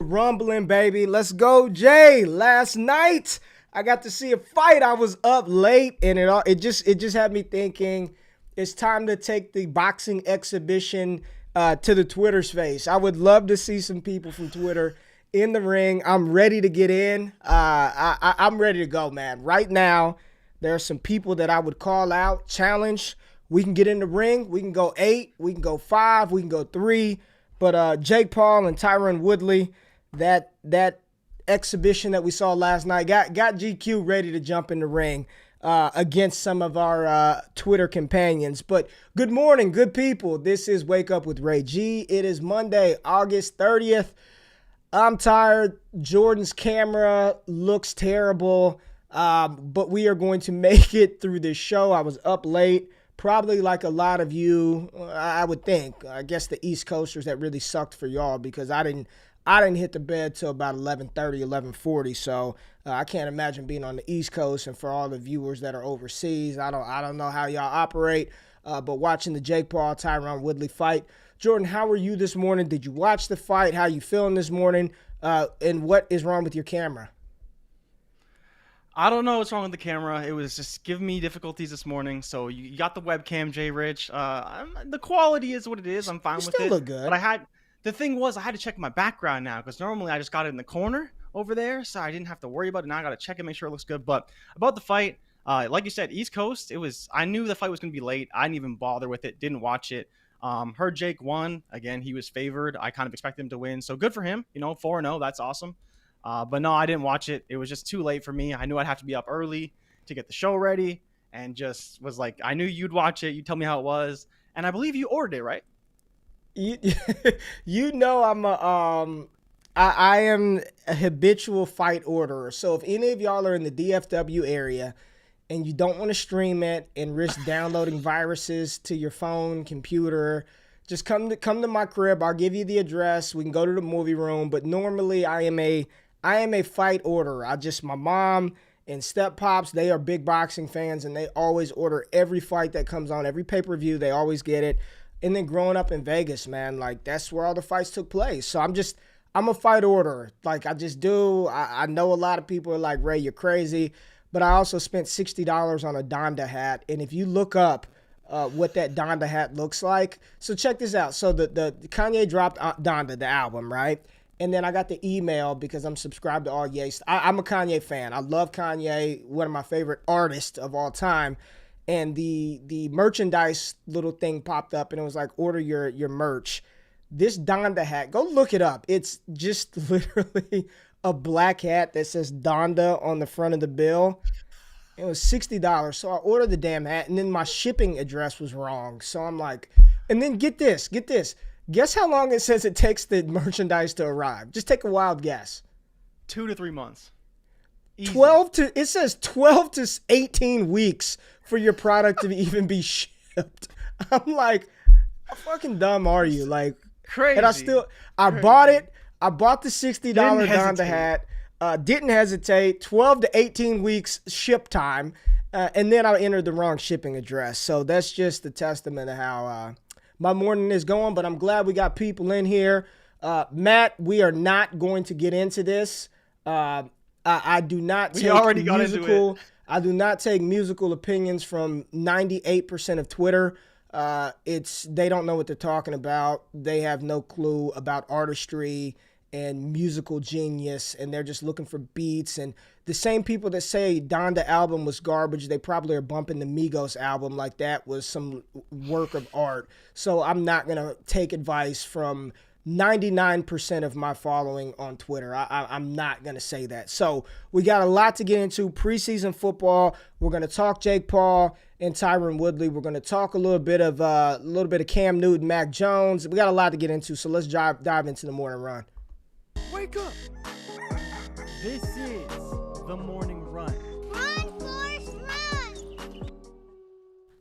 Rumbling, baby. Let's go, Jay. Last night I got to see a fight. I was up late, and it just had me thinking it's time to take the boxing exhibition to the Twitter space. I would love to see some people from Twitter in the ring. I'm ready to get in. I'm ready to go, man. Right now, there are some people that I would call out, challenge. We can get in the ring. We can go 8. We can go 5. We can go 3. But Jake Paul and Tyron Woodley, that exhibition that we saw last night got GQ ready to jump in the ring against some of our Twitter companions. But good morning, good people. This is Wake Up with Ray G. It is Monday, August 30th. I'm tired. Jordan's camera looks terrible, but we are going to make it through this show. I was up late, probably like a lot of you, I would think. I guess the East Coasters, that really sucked for y'all because I didn't hit the bed till about 11:30, 11:40. So I can't imagine being on the East Coast. And for all the viewers that are overseas, I don't know how y'all operate. But watching the Jake Paul, Tyron Woodley fight. Jordan, how were you this morning? Did you watch the fight? How you feeling this morning? And what is wrong with your camera? I don't know what's wrong with the camera. It was just giving me difficulties this morning. So you got the webcam, Jay Rich. The quality is what it is. I'm fine with it. Still look good. But the thing was, I had to check my background now because normally I just got it in the corner over there, so I didn't have to worry about it. Now I got to check it, make sure it looks good. But about the fight, like you said, East Coast, I knew the fight was going to be late. I didn't even bother with it, didn't watch it. Heard Jake won. Again, he was favored. I kind of expected him to win, so good for him. 4-0, that's awesome. But no, I didn't watch it. It was just too late for me. I knew I'd have to be up early to get the show ready, and just was like, I knew you'd watch it. You'd tell me how it was, and I believe you ordered it, right? You know I am a habitual fight orderer. So if any of y'all are in the DFW area and you don't want to stream it and risk downloading viruses to your phone, computer, just come to my crib. I'll give you the address. We can go to the movie room. But normally I am a fight orderer. My mom and step pops, they are big boxing fans, and they always order every fight that comes on, every pay-per-view. They always get it. And then growing up in Vegas, man, like that's where all the fights took place. So I'm a fight orderer. Like I just do. I know a lot of people are like, Ray, you're crazy. But I also spent $60 on a Donda hat. And if you look up what that Donda hat looks like, so check this out. So the Kanye dropped Donda, the album, right? And then I got the email because I'm subscribed to all Ye. I'm a Kanye fan. I love Kanye, one of my favorite artists of all time. And the merchandise little thing popped up, and it was like, order your merch. This Donda hat, go look it up. It's just literally a black hat that says Donda on the front of the bill. It was $60. So I ordered the damn hat, and then my shipping address was wrong. So I'm like, and then get this. Guess how long it says it takes the merchandise to arrive? Just take a wild guess. 2 to 3 months. Easy. It says 12 to 18 weeks for your product to even be shipped. I'm like, how fucking dumb are you? Like, crazy. And I bought it. I bought the $60 Donda hat. Didn't hesitate. 12 to 18 weeks ship time. And then I entered the wrong shipping address. So that's just a testament of how my morning is going. But I'm glad we got people in here. Matt, we are not going to get into this. I do not take I do not take musical opinions from 98% of Twitter. They don't know what they're talking about. They have no clue about artistry and musical genius, and they're just looking for beats. And the same people that say Donda album was garbage, they probably are bumping the Migos album like that was some work of art. So I'm not going to take advice from 99% of my following on Twitter. I'm not going to say that. So we got a lot to get into. Preseason football. We're going to talk Jake Paul and Tyron Woodley. We're going to talk a little bit of Cam Newton, Mac Jones. We got a lot to get into. So let's dive into the morning run. Wake up. This is the morning run. Run, Forrest, run.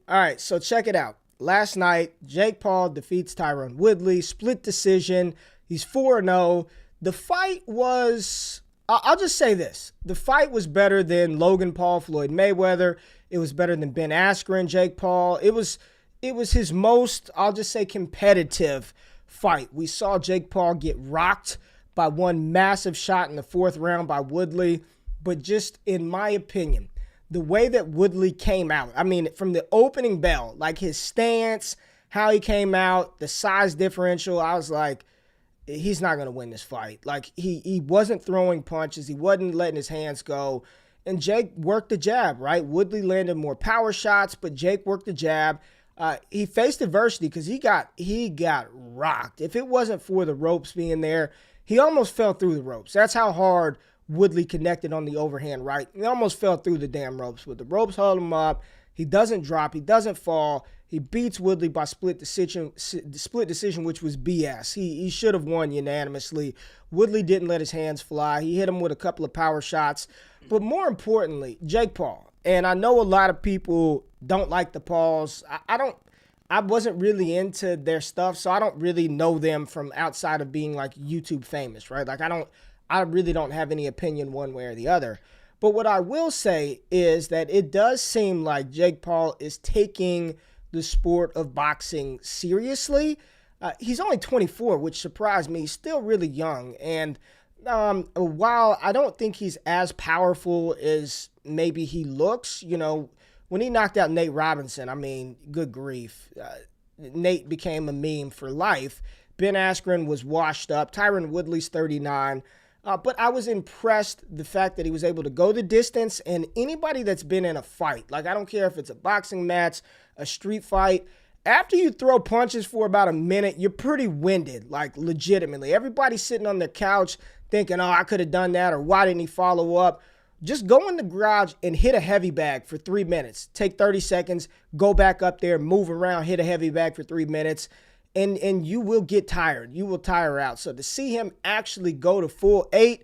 All right, so check it out. last night, Jake Paul defeats Tyron Woodley, split decision. He's 4-0. The fight was, I'll just say this. The fight was better than Logan Paul, Floyd Mayweather. It was better than Ben Askren, Jake Paul. It was his most, I'll just say, competitive fight. We saw Jake Paul get rocked by one massive shot in the 4th round by Woodley. But just in my opinion, the way that Woodley came out, I mean, from the opening bell, like his stance, how he came out, the size differential, I was like, he's not going to win this fight. Like, he wasn't throwing punches. He wasn't letting his hands go. And Jake worked the jab, right? Woodley landed more power shots, but Jake worked the jab. He faced adversity because he got rocked. If it wasn't for the ropes being there, he almost fell through the ropes. That's how hard Woodley connected on the overhand right. He almost fell through the damn ropes, but the ropes held him up. He doesn't drop. He doesn't fall. He beats Woodley by split decision, which was BS. He should have won unanimously. Woodley didn't let his hands fly. He hit him with a couple of power shots. But more importantly, Jake Paul. And I know a lot of people don't like the Pauls. I wasn't really into their stuff, so I don't really know them from outside of being like YouTube famous, right? Like I really don't have any opinion one way or the other. But what I will say is that it does seem like Jake Paul is taking the sport of boxing seriously. He's only 24, which surprised me. He's still really young. And while I don't think he's as powerful as maybe he looks, you know, when he knocked out Nate Robinson, I mean, good grief. Nate became a meme for life. Ben Askren was washed up. Tyron Woodley's 39. But I was impressed the fact that he was able to go the distance, and anybody that's been in a fight, like I don't care if it's a boxing match, a street fight, after you throw punches for about a minute, you're pretty winded, like legitimately. Everybody's sitting on their couch thinking, oh, I could have done that, or why didn't he follow up? Just go in the garage and hit a heavy bag for 3 minutes. Take 30 seconds, go back up there, move around, hit a heavy bag for 3 minutes. And you will get tired. You will tire out. So to see him actually go to full 8,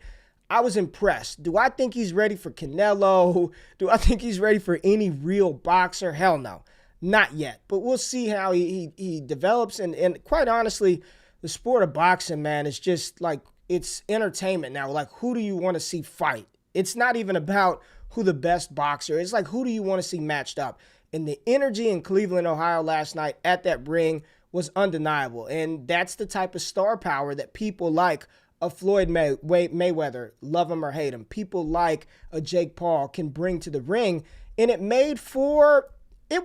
I was impressed. Do I think he's ready for Canelo? Do I think he's ready for any real boxer? Hell no. Not yet. But we'll see how he develops. And quite honestly, the sport of boxing, man, is just like, it's entertainment now. Like, who do you want to see fight? It's not even about who the best boxer is. It's like, who do you want to see matched up? And the energy in Cleveland, Ohio last night at that ring was undeniable. And that's the type of star power that people like a Floyd Mayweather, love him or hate him, people like a Jake Paul can bring to the ring. And it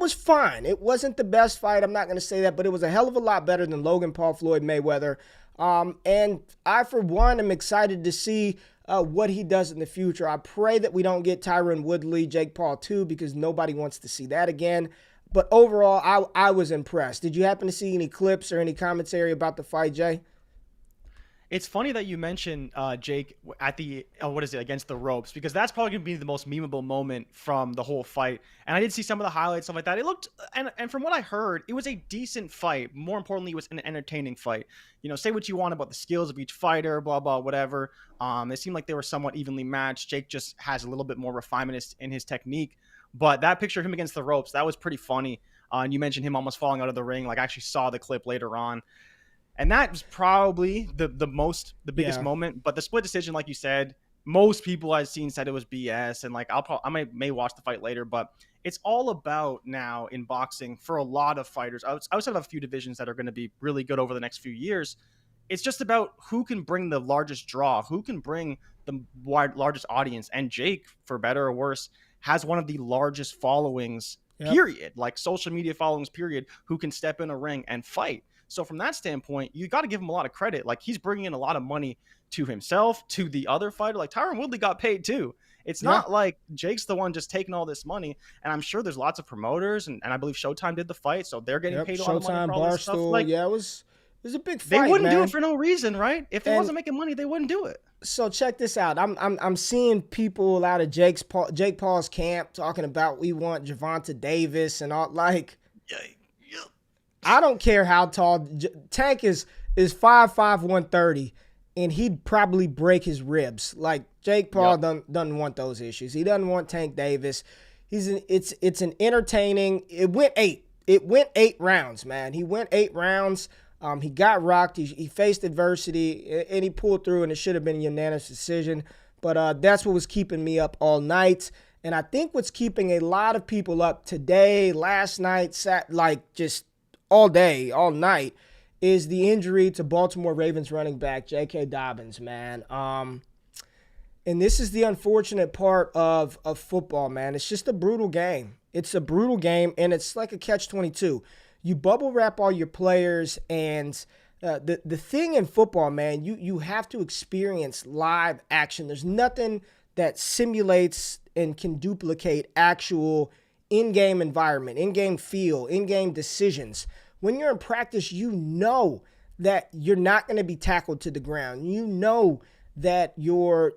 was fine. It wasn't the best fight. I'm not going to say that, but it was a hell of a lot better than Logan Paul, Floyd Mayweather. And I, for one, am excited to see what he does in the future. I pray that we don't get Tyron Woodley, Jake Paul too, because nobody wants to see that again. But overall, I was impressed. Did you happen to see any clips or any commentary about the fight, Jay? It's funny that you mentioned Jake at the against the ropes, because that's probably gonna be the most memeable moment from the whole fight. And I did see some of the highlights, stuff like that. It looked, and from what I heard, it was a decent fight. More importantly, it was an entertaining fight. You know, say what you want about the skills of each fighter, blah blah, whatever. It seemed like they were somewhat evenly matched. Jake just has a little bit more refinement in his technique. But that picture of him against the ropes, that was pretty funny. And you mentioned him almost falling out of the ring. Like, I actually saw the clip later on. And that was probably the biggest moment. But the split decision, like you said, most people I've seen said it was BS. And like, I may watch the fight later, but it's all about now in boxing for a lot of fighters outside of a few divisions that are going to be really good over the next few years. It's just about who can bring the largest draw, who can bring the largest audience. And Jake, for better or worse, has one of the largest followings, period, like social media followings, period, who can step in a ring and fight. So from that standpoint, you got to give him a lot of credit. Like, he's bringing in a lot of money to himself, to the other fighter. Like, Tyron Woodley got paid too. It's not like Jake's the one just taking all this money. And I'm sure there's lots of promoters, and I believe Showtime did the fight, so they're getting paid a lot of money for all this stuff. Like, it was a big fight. They wouldn't do it for no reason, right? If it wasn't making money, they wouldn't do it. So check this out. I'm seeing people out of Jake Paul's camp talking about we want Gervonta Davis and all. Like, I don't care how tall Tank is 5'5", 130, and he'd probably break his ribs. Like, Jake Paul doesn't want those issues. He doesn't want Tank Davis. It's an entertaining. It went 8. it went 8 rounds, man. He went 8 rounds. He got rocked. He faced adversity, and he pulled through, and it should have been a unanimous decision. But that's what was keeping me up all night. And I think what's keeping a lot of people up today, last night, just all day, all night, is the injury to Baltimore Ravens running back J.K. Dobbins, man. And this is the unfortunate part of football, man. It's just a brutal game. It's a brutal game, and it's like a catch-22. You bubble wrap all your players, and the thing in football, man, you have to experience live action. There's nothing that simulates and can duplicate actual in-game environment, in-game feel, in-game decisions. When you're in practice, you know that you're not going to be tackled to the ground. You know that your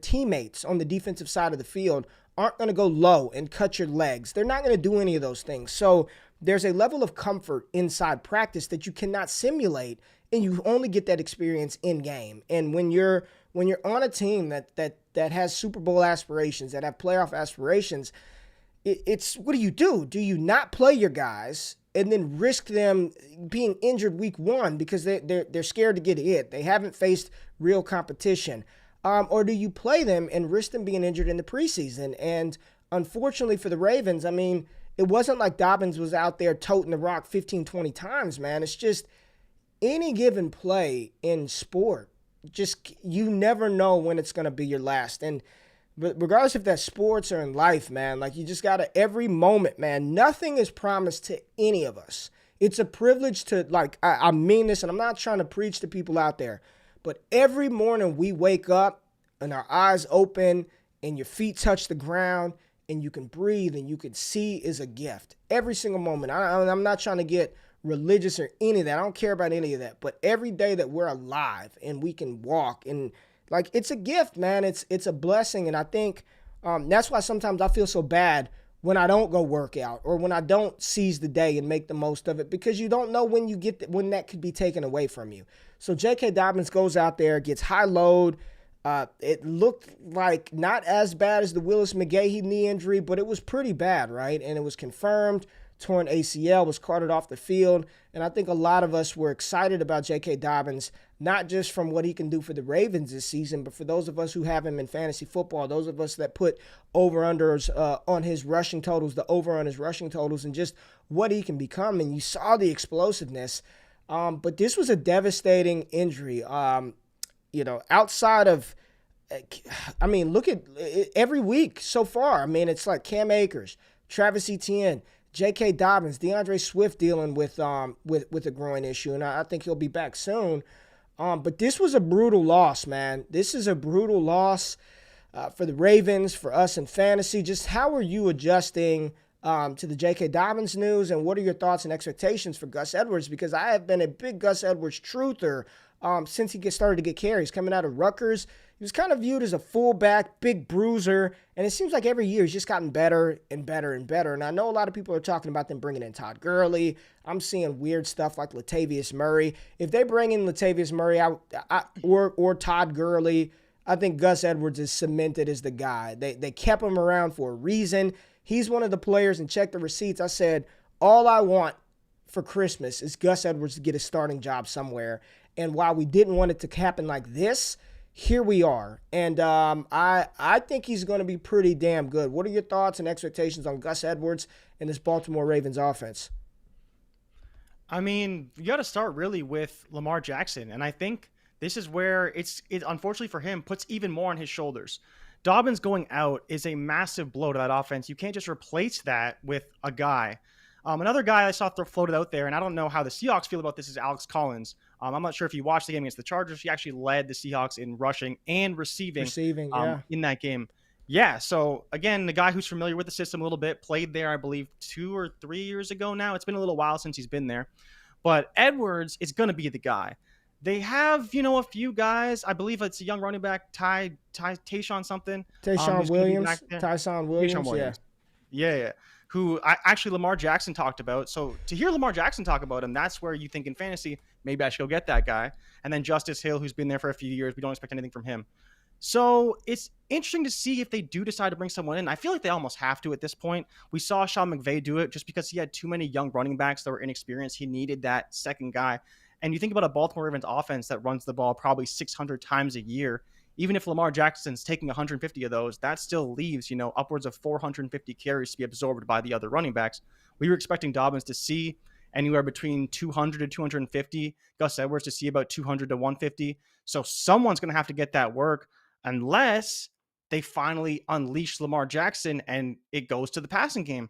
teammates on the defensive side of the field aren't going to go low and cut your legs. They're not going to do any of those things. So there's a level of comfort inside practice that you cannot simulate, and you only get that experience in game. And when you're on a team that has Super Bowl aspirations, that have playoff aspirations, it's what do? Do you not play your guys and then risk them being injured week one because they're scared to get hit? They haven't faced real competition. Or do you play them and risk them being injured in the preseason? And unfortunately for the Ravens, I mean, it wasn't like Dobbins was out there toting the rock 15, 20 times, man. It's just any given play in sport, just you never know when it's going to be your last. And regardless if that's sports or in life, man, like you just got to, every moment, man, nothing is promised to any of us. It's a privilege to, like, I mean this, and I'm not trying to preach to people out there, but every morning we wake up and our eyes open and your feet touch the ground and you can breathe and you can see is a gift. Every single moment. I'm not trying to get religious or any of that. I don't care about any of that. But every day that we're alive and we can walk, and like, it's a gift, man. It's a blessing. And I think that's why sometimes I feel so bad when I don't go work out or when I don't seize the day and make the most of it, because you don't know when when that could be taken away from you. So J.K. Dobbins goes out there, gets high load. It looked like not as bad as the Willis McGahee knee injury, but it was pretty bad, right? And it was confirmed. Torn ACL, was carted off the field. And I think a lot of us were excited about J.K. Dobbins, not just from what he can do for the Ravens this season, but for those of us who have him in fantasy football, those of us that put over-unders on his rushing totals, the over on his rushing totals, and just what he can become. And you saw the explosiveness. But this was a devastating injury. Outside of, I mean, look at every week so far. I mean, it's like Cam Akers, Travis Etienne, J.K. Dobbins, DeAndre Swift dealing with a groin issue, and I think he'll be back soon. But this was a brutal loss, man. This is a brutal loss for the Ravens, for us in fantasy. Just how are you adjusting to the J.K. Dobbins news, and what are your thoughts and expectations for Gus Edwards? Because I have been a big Gus Edwards truther since he started to get carries. Coming out of Rutgers, he was kind of viewed as a fullback, big bruiser, and it seems like every year he's just gotten better and better and better. And I know a lot of people are talking about them bringing in Todd Gurley. I'm seeing weird stuff like Latavius Murray. If they bring in Latavius Murray or Todd Gurley, I think Gus Edwards is cemented as the guy. They kept him around for a reason. He's one of the players, and check the receipts. I said, all I want for Christmas is Gus Edwards to get a starting job somewhere. And while we didn't want it to happen like this, here we are. And I think he's going to be pretty damn good. What are your thoughts and expectations on Gus Edwards and this Baltimore Ravens offense? I mean, you got to start really with Lamar Jackson. And I think this is where it unfortunately for him puts even more on his shoulders. Dobbins going out is a massive blow to that offense. You can't just replace that with a guy. Another guy I saw floated out there, and I don't know how the Seahawks feel about this, is Alex Collins. I'm not sure if you watched the game against the Chargers. He actually led the Seahawks in rushing and receiving in that game. Yeah, so again, the guy who's familiar with the system a little bit, played there, I believe, 2 or 3 years ago now. It's been a little while since he's been there. But Edwards is going to be the guy. They have, a few guys. I believe it's a young running back, Tayshawn something. Tyson Williams. Yeah. Who actually Lamar Jackson talked about. So to hear Lamar Jackson talk about him, that's where you think in fantasy, maybe I should go get that guy. And then Justice Hill, who's been there for a few years. We don't expect anything from him. So it's interesting to see if they do decide to bring someone in. I feel like they almost have to at this point. We saw Sean McVay do it just because he had too many young running backs that were inexperienced. He needed that second guy. And you think about a Baltimore Ravens offense that runs the ball probably 600 times a year. Even if Lamar Jackson's taking 150 of those, that still leaves, upwards of 450 carries to be absorbed by the other running backs. We were expecting Dobbins to see anywhere between 200 to 250, Gus Edwards to see about 200 to 150. So someone's going to have to get that work unless they finally unleash Lamar Jackson and it goes to the passing game,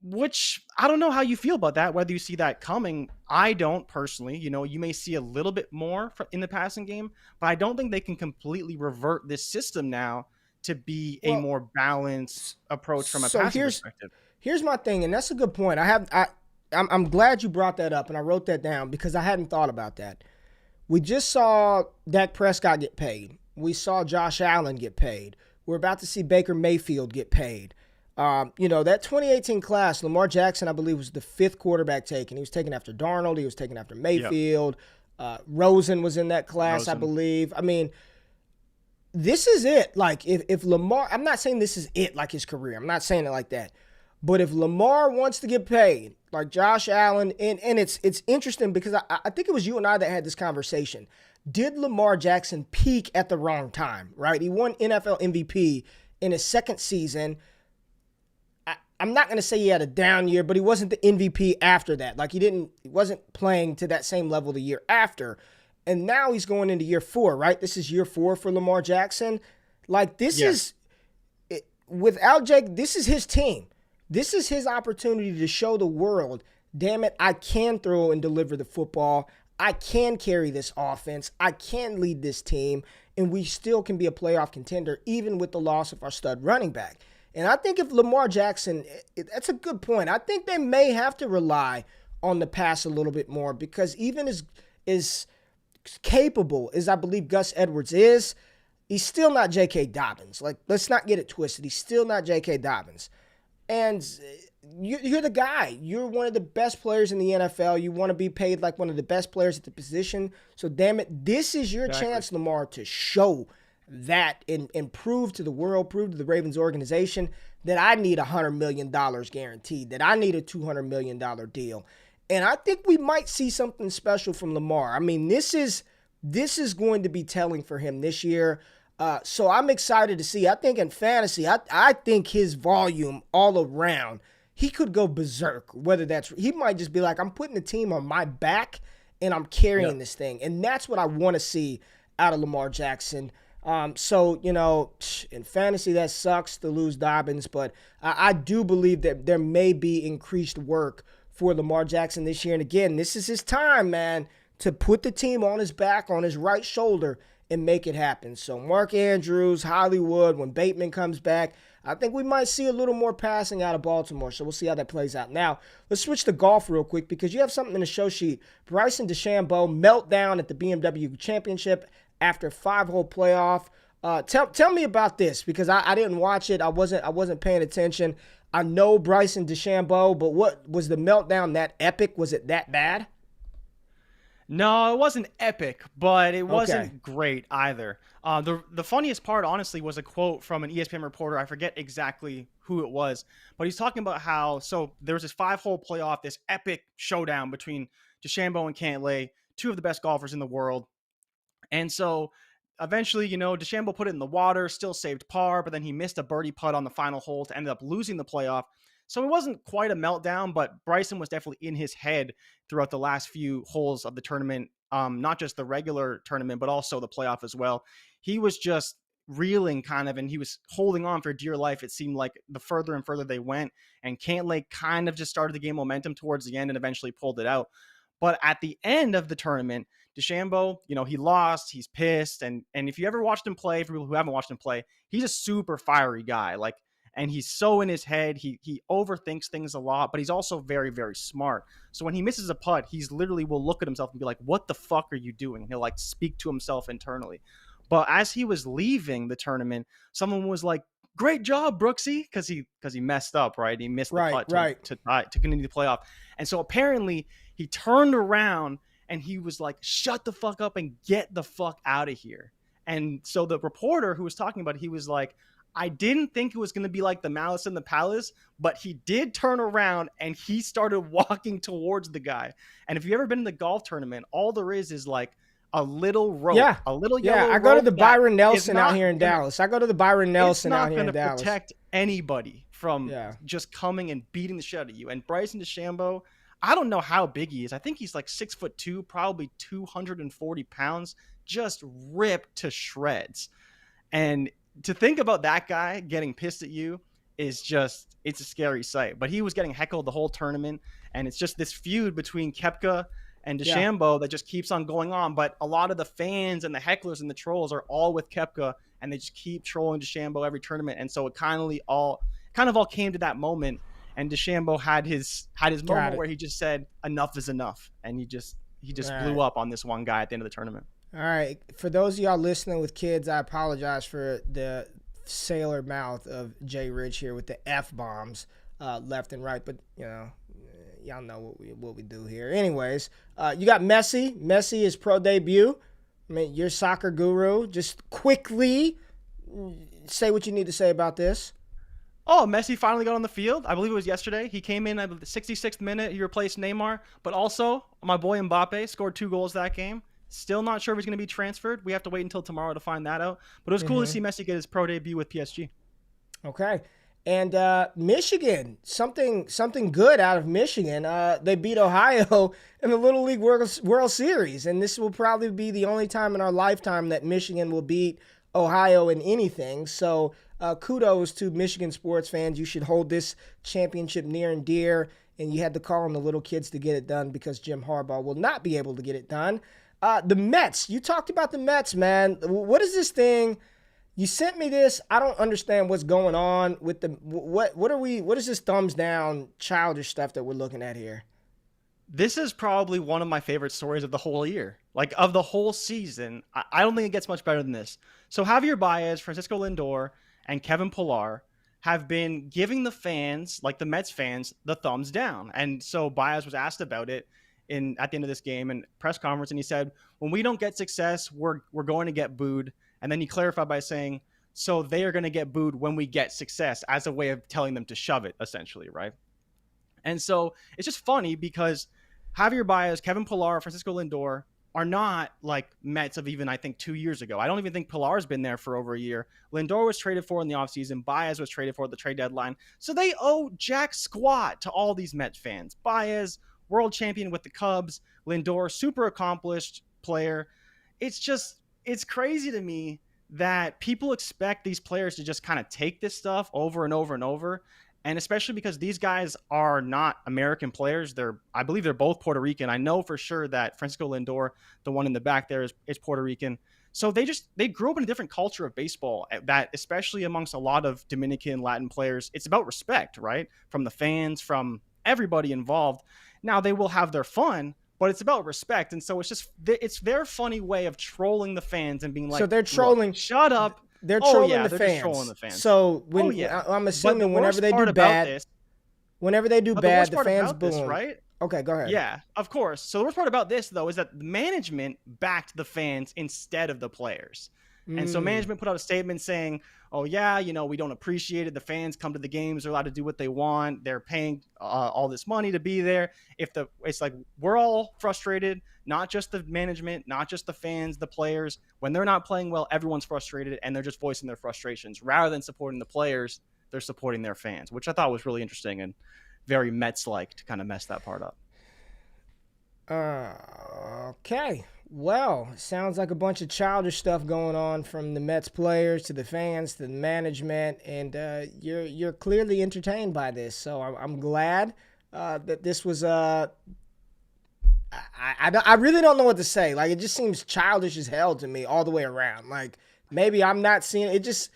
which I don't know how you feel about that, whether you see that coming. I don't personally. You may see a little bit more in the passing game, but I don't think they can completely revert this system now to be a Well, more balanced approach from a so passing here's perspective. here's my thing, and that's a good point. I'm glad you brought that up, and I wrote that down because I hadn't thought about that. We just saw Dak Prescott get paid. We saw Josh Allen get paid. We're about to see Baker Mayfield get paid. That 2018 class, Lamar Jackson, I believe, was the fifth quarterback taken. He was taken after Darnold. He was taken after Yep. Mayfield. Rosen was in that class, I Rosen. believe. I mean, this is it. Like, if Lamar, I'm not saying this is it, like his career. I'm not saying it like that. But if Lamar wants to get paid, like Josh Allen, and it's interesting because I think it was you and I that had this conversation. Did Lamar Jackson peak at the wrong time, right? He won NFL MVP in his second season. I'm not going to say he had a down year, but he wasn't the MVP after that. Like he wasn't playing to that same level the year after. And now he's going into year 4, right? This is year 4 for Lamar Jackson. Like without Jake, this is his team. This is his opportunity to show the world, damn it, I can throw and deliver the football. I can carry this offense. I can lead this team. And we still can be a playoff contender, even with the loss of our stud running back. And I think if Lamar Jackson, that's a good point. I think they may have to rely on the pass a little bit more because even as capable as I believe Gus Edwards is, he's still not J.K. Dobbins. Like, let's not get it twisted. He's still not J.K. Dobbins. And you're the guy. You're one of the best players in the NFL. You want to be paid like one of the best players at the position. So, damn it, this is your chance, Lamar, to show that and prove to the world, prove to the Ravens organization that I need $100 million guaranteed, that I need a $200 million deal. And I think we might see something special from Lamar. I mean, this is going to be telling for him this year. So I'm excited to see. I think in fantasy, I think his volume all around, he could go berserk. He might just be like, I'm putting the team on my back and I'm carrying this thing. And that's what I want to see out of Lamar Jackson. So, in fantasy, that sucks to lose Dobbins, but I do believe that there may be increased work for Lamar Jackson this year. And again, this is his time, man, to put the team on his back, on his right shoulder, and make it happen. So Mark Andrews, Hollywood, when Bateman comes back, I think we might see a little more passing out of Baltimore. So we'll see how that plays out. Now, let's switch to golf real quick because you have something in the show sheet. Bryson DeChambeau meltdown at the BMW Championship after 5-hole playoff. Tell me about this because I didn't watch it. I wasn't paying attention. I know Bryson DeChambeau, but what was the meltdown that epic? Was it that bad? No, it wasn't epic, but it wasn't great either. The funniest part, honestly, was a quote from an ESPN reporter. I forget exactly who it was, but he's talking about how there was this 5-hole playoff, this epic showdown between DeChambeau and Cantlay, two of the best golfers in the world. And so eventually, DeChambeau put it in the water, still saved par, but then he missed a birdie putt on the final hole to end up losing the playoff. So it wasn't quite a meltdown, but Bryson was definitely in his head throughout the last few holes of the tournament, not just the regular tournament, but also the playoff as well. He was just reeling kind of, and he was holding on for dear life. It seemed like the further and further they went, and Cantlay kind of just started to gain momentum towards the end and eventually pulled it out. But at the end of the tournament, DeChambeau, he lost, he's pissed. And if you ever watched him play, for people who haven't watched him play, he's a super fiery guy. And he's so in his head. He overthinks things a lot, but he's also very, very smart. So when he misses a putt, he's literally will look at himself and be like, what the fuck are you doing? And he'll speak to himself internally. But as he was leaving the tournament, someone was like, great job, Brooksy, because he messed up, right? He missed the putt to continue the playoff. And so apparently he turned around and he was like, shut the fuck up and get the fuck out of here. And so the reporter who was talking about it, he was like, I didn't think it was going to be like the Malice in the Palace, but he did turn around and he started walking towards the guy. And if you've ever been in the golf tournament, all there is like a little rope, Yeah. a little Yeah. yellow I go to rope the that Byron is Nelson out not here in gonna- Dallas. I go to the Byron It's Nelson out not here going in to Dallas. protect anybody from Yeah. just coming and beating the shit out of you. And Bryson DeChambeau, I don't know how big he is. I think he's like 6'2", probably 240 pounds, just ripped to shreds. And to think about that guy getting pissed at you is just, it's a scary sight. But he was getting heckled the whole tournament. And it's just this feud between Koepka and DeChambeau that just keeps on going on. But a lot of the fans and the hecklers and the trolls are all with Koepka, and they just keep trolling DeChambeau every tournament. And so it kind of all came to that moment. And DeChambeau had his moment where he just said, enough is enough. And he just blew up on this one guy at the end of the tournament. All right. For those of y'all listening with kids, I apologize for the sailor mouth of Jay Rich here with the F-bombs left and right. But, y'all know what we do here. Anyways, you got Messi. Messi is pro debut. I mean, you're soccer guru. Just quickly say what you need to say about this. Oh, Messi finally got on the field. I believe it was yesterday. He came in at the 66th minute. He replaced Neymar. But also, my boy Mbappe scored 2 goals that game. Still not sure if he's going to be transferred. We have to wait until tomorrow to find that out. But it was cool to see Messi get his pro debut with PSG. Okay. And Michigan, something good out of Michigan. They beat Ohio in the Little League World Series. And this will probably be the only time in our lifetime that Michigan will beat Ohio in anything. So kudos to Michigan sports fans. You should hold this championship near and dear. And you had to call on the little kids to get it done because Jim Harbaugh will not be able to get it done. The Mets. You talked about the Mets, man. What is this thing? You sent me this. I don't understand what's going on with the what is this thumbs down childish stuff that we're looking at here? This is probably one of my favorite stories of the whole year. Like of the whole season. I don't think it gets much better than this. So Javier Baez, Francisco Lindor, and Kevin Pillar have been giving the fans, like the Mets fans, the thumbs down. And so Baez was asked about it at the end of this game in press conference, and he said, when we don't get success, we're going to get booed. And then he clarified by saying, so they are going to get booed when we get success, as a way of telling them to shove it, essentially, right? And so it's just funny because Javier Baez, Kevin Pillar, Francisco Lindor are not like Mets of even, I think, 2 years ago. I don't even think Pillar's been there for over a year. Lindor was traded for in the offseason. Baez was traded for at the trade deadline. So they owe jack squat to all these Mets fans. Baez, world champion with the Cubs. Lindor, super accomplished player. It's crazy to me that people expect these players to just kind of take this stuff over and over and over. And especially because these guys are not American players. I believe they're both Puerto Rican. I know for sure that Francisco Lindor, the one in the back there, is Puerto Rican. So they grew up in a different culture of baseball that, especially amongst a lot of Dominican, Latin players, it's about respect, right? From the fans, from everybody involved. Now they will have their fun, but it's about respect. And so it's their funny way of trolling the fans and being like, so they're trolling. Shut up. They're trolling the they're fans. just trolling the fans. So I'm assuming whenever they do bad, the fans boom. This, right? Okay, go ahead. Yeah, of course. So the worst part about this, though, is that the management backed the fans instead of the players. And so management put out a statement saying, oh, yeah, we don't appreciate it. The fans come to the games. They're allowed to do what they want. They're paying all this money to be there. It's like we're all frustrated, not just the management, not just the fans, the players. When they're not playing well, everyone's frustrated, and they're just voicing their frustrations. Rather than supporting the players, they're supporting their fans, which I thought was really interesting and very Mets-like to kind of mess that part up. Okay. Well, sounds like a bunch of childish stuff going on from the Mets players to the fans to the management, and you're clearly entertained by this. So I'm glad that this was. I really don't know what to say. Like, it just seems childish as hell to me all the way around. Like, maybe I'm not seeing it. Just,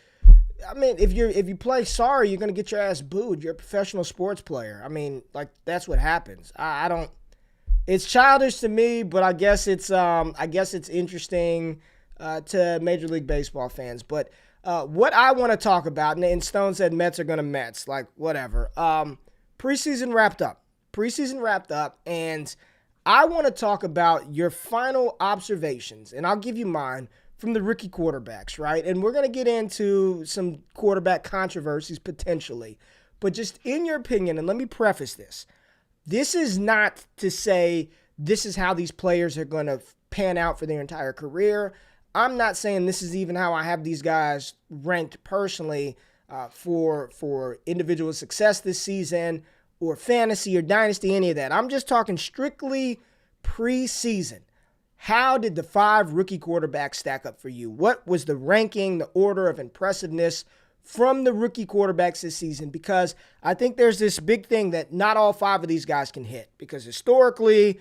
I mean, if you play sorry, you're gonna get your ass booed. You're a professional sports player. I mean, like, that's what happens. I don't. It's childish to me, but I guess it's interesting to Major League Baseball fans. But what I want to talk about, and Stone said Mets are gonna Mets, like whatever. Preseason wrapped up, and I want to talk about your final observations, and I'll give you mine from the rookie quarterbacks, right? And we're going to get into some quarterback controversies potentially. But just in your opinion, and let me preface this, this is not to say this is how these players are going to pan out for their entire career. I'm not saying this is even how I have these guys ranked personally for individual success this season or fantasy or dynasty, any of that. I'm just talking strictly preseason. How did the 5 rookie quarterbacks stack up for you? What was the ranking, the order of impressiveness from the rookie quarterbacks this season? Because I think there's this big thing that not all 5 of these guys can hit. Because historically,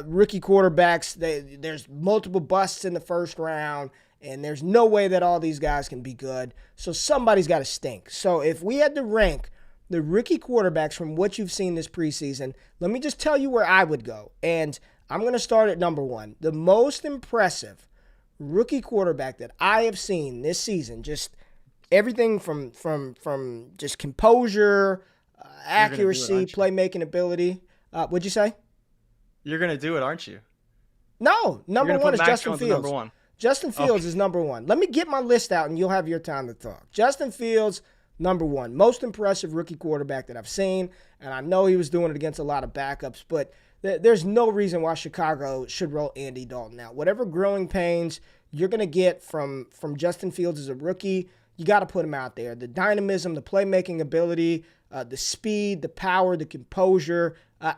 rookie quarterbacks, there's multiple busts in the first round, and there's no way that all these guys can be good. So somebody's got to stink. So if we had to rank the rookie quarterbacks from what you've seen this preseason, let me just tell you where I would go. And I'm going to start at number 1. The most impressive rookie quarterback that I have seen this season, just everything from just composure, accuracy, playmaking ability. What'd you say? You're going to do it, aren't you? No, number 1 is Justin Fields. Number 1. Justin Fields is number 1. Let me get my list out and you'll have your time to talk. Justin Fields, number 1. Most impressive rookie quarterback that I've seen. And I know he was doing it against a lot of backups, but there's no reason why Chicago should roll Andy Dalton out. Whatever growing pains you're going to get from Justin Fields as a rookie, you got to put him out there. The dynamism, the playmaking ability, the speed, the power, the composure.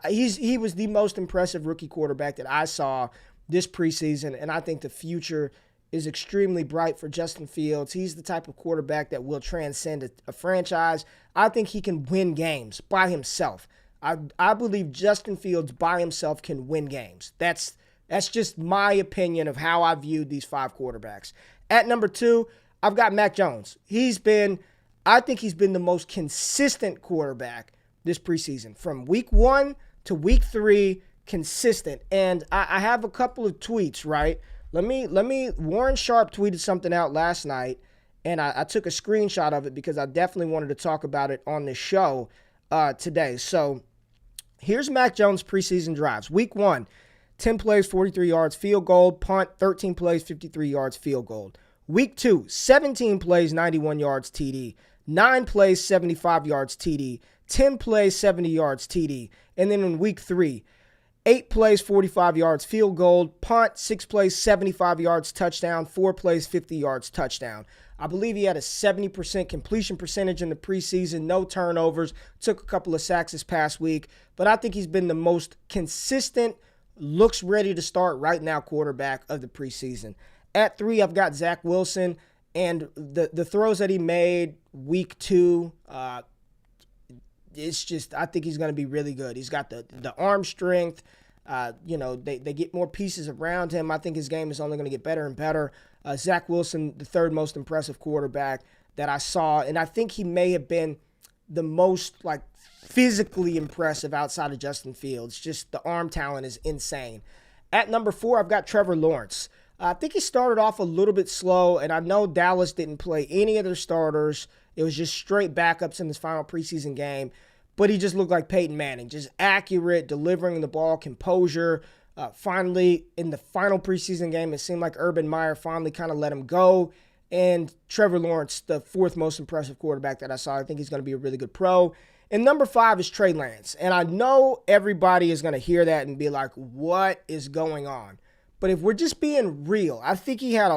He was the most impressive rookie quarterback that I saw this preseason, and I think the future is extremely bright for Justin Fields. He's the type of quarterback that will transcend a franchise. I think he can win games by himself. I believe Justin Fields by himself can win games. That's just my opinion of how I viewed these 5 quarterbacks. At number 2, I've got Mac Jones. I think he's been the most consistent quarterback this preseason. From week 1 to week 3, consistent. And I have a couple of tweets, right? Warren Sharp tweeted something out last night, and I took a screenshot of it because I definitely wanted to talk about it on this show today. So here's Mac Jones' preseason drives. Week 1, 10 plays, 43 yards, field goal, punt, 13 plays, 53 yards, field goal. Week 2, 17 plays, 91 yards, TD. 9 plays, 75 yards, TD. 10 plays, 70 yards, TD. And then in week 3, 8 plays, 45 yards, field goal, punt, 6 plays, 75 yards, touchdown, 4 plays, 50 yards, touchdown. I believe he had a 70% completion percentage in the preseason, no turnovers, took a couple of sacks this past week, but I think he's been the most consistent, looks ready to start right now quarterback of the preseason. At 3, I've got Zach Wilson, and the throws that he made week 2, it's just, I think he's going to be really good. He's got the arm strength. They get more pieces around him. I think his game is only going to get better and better. Zach Wilson, the 3rd most impressive quarterback that I saw, and I think he may have been the most physically impressive outside of Justin Fields. Just the arm talent is insane. At number 4, I've got Trevor Lawrence. I think he started off a little bit slow, and I know Dallas didn't play any of their starters. It was just straight backups in his final preseason game, but he just looked like Peyton Manning, just accurate, delivering the ball, composure. Finally, in the final preseason game, it seemed like Urban Meyer finally kind of let him go, and Trevor Lawrence, the 4th most impressive quarterback that I saw. I think he's going to be a really good pro. And number 5 is Trey Lance, and I know everybody is going to hear that and be like, what is going on? But if we're just being real, I think he had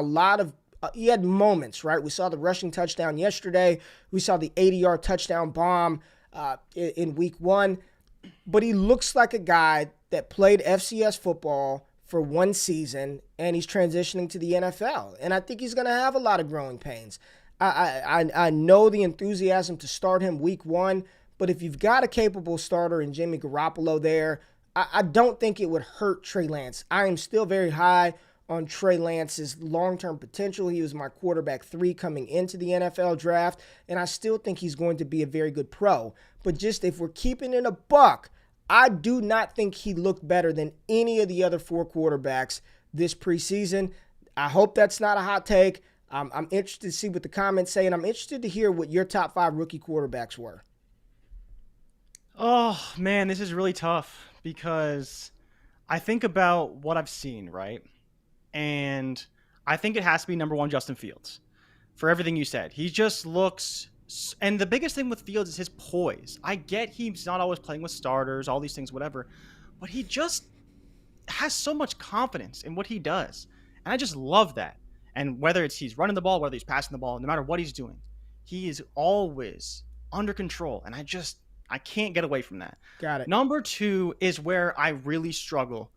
he had moments, right? We saw the rushing touchdown yesterday. We saw the 80-yard touchdown bomb in week 1. But he looks like a guy that played FCS football for 1 season, and he's transitioning to the NFL. And I think he's going to have a lot of growing pains. I know the enthusiasm to start him week 1, but if you've got a capable starter in Jimmy Garoppolo there, I don't think it would hurt Trey Lance. I am still very high on Trey Lance's long-term potential. He was my quarterback 3 coming into the NFL draft, and I still think he's going to be a very good pro. But just if we're keeping it a buck, I do not think he looked better than any of the other 4 quarterbacks this preseason. I hope that's not a hot take. I'm interested to see what the comments say, and I'm interested to hear what your top 5 rookie quarterbacks were. Oh, man, this is really tough because I think about what I've seen, right? And I think it has to be number one, Justin Fields, for everything you said. He just looks, and the biggest thing with Fields is his poise. I get he's not always playing with starters, all these things, whatever, but he just has so much confidence in what he does. And I just love that. And whether it's he's running the ball, whether he's passing the ball, no matter what he's doing, he is always under control. And I can't get away from that. Got it. Number two is where I really struggle.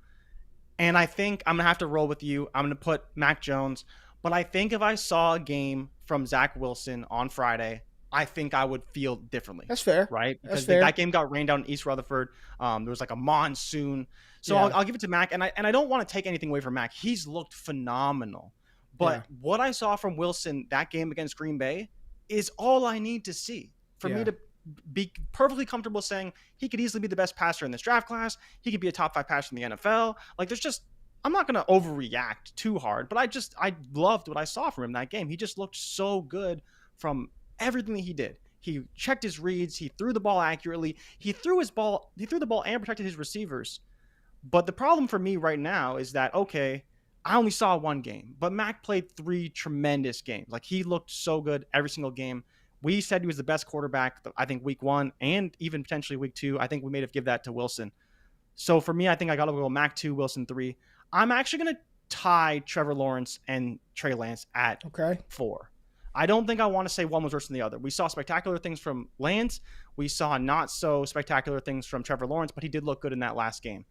And I think I'm going to have to roll with you. I'm going to put Mac Jones. But I think if I saw a game from Zach Wilson on Friday, I think I would feel differently. That's fair. Right? That's Because fair. that game got rained out in East Rutherford. There was like a monsoon. So Yeah. I'll give it to Mac. And I don't want to take anything away from Mac. He's looked phenomenal. But what I saw from Wilson that game against Green Bay is all I need to see for me to be perfectly comfortable saying he could easily be the best passer in this draft class. He could be a top 5 passer in the NFL. Like I'm not going to overreact too hard, but I loved what I saw from him that game. He just looked so good from everything that he did. He checked his reads. He threw the ball accurately. He threw the ball and protected his receivers. But the problem for me right now is that, okay, I only saw one game, but Mac played 3 tremendous games. Like, he looked so good every single game. We said he was the best quarterback, I think, week 1 and even potentially week 2. I think we may have given that to Wilson. So for me, I think I got to go Mac 2, Wilson 3. I'm actually going to tie Trevor Lawrence and Trey Lance at 4. I don't think I want to say one was worse than the other. We saw spectacular things from Lance. We saw not so spectacular things from Trevor Lawrence, but he did look good in that last game.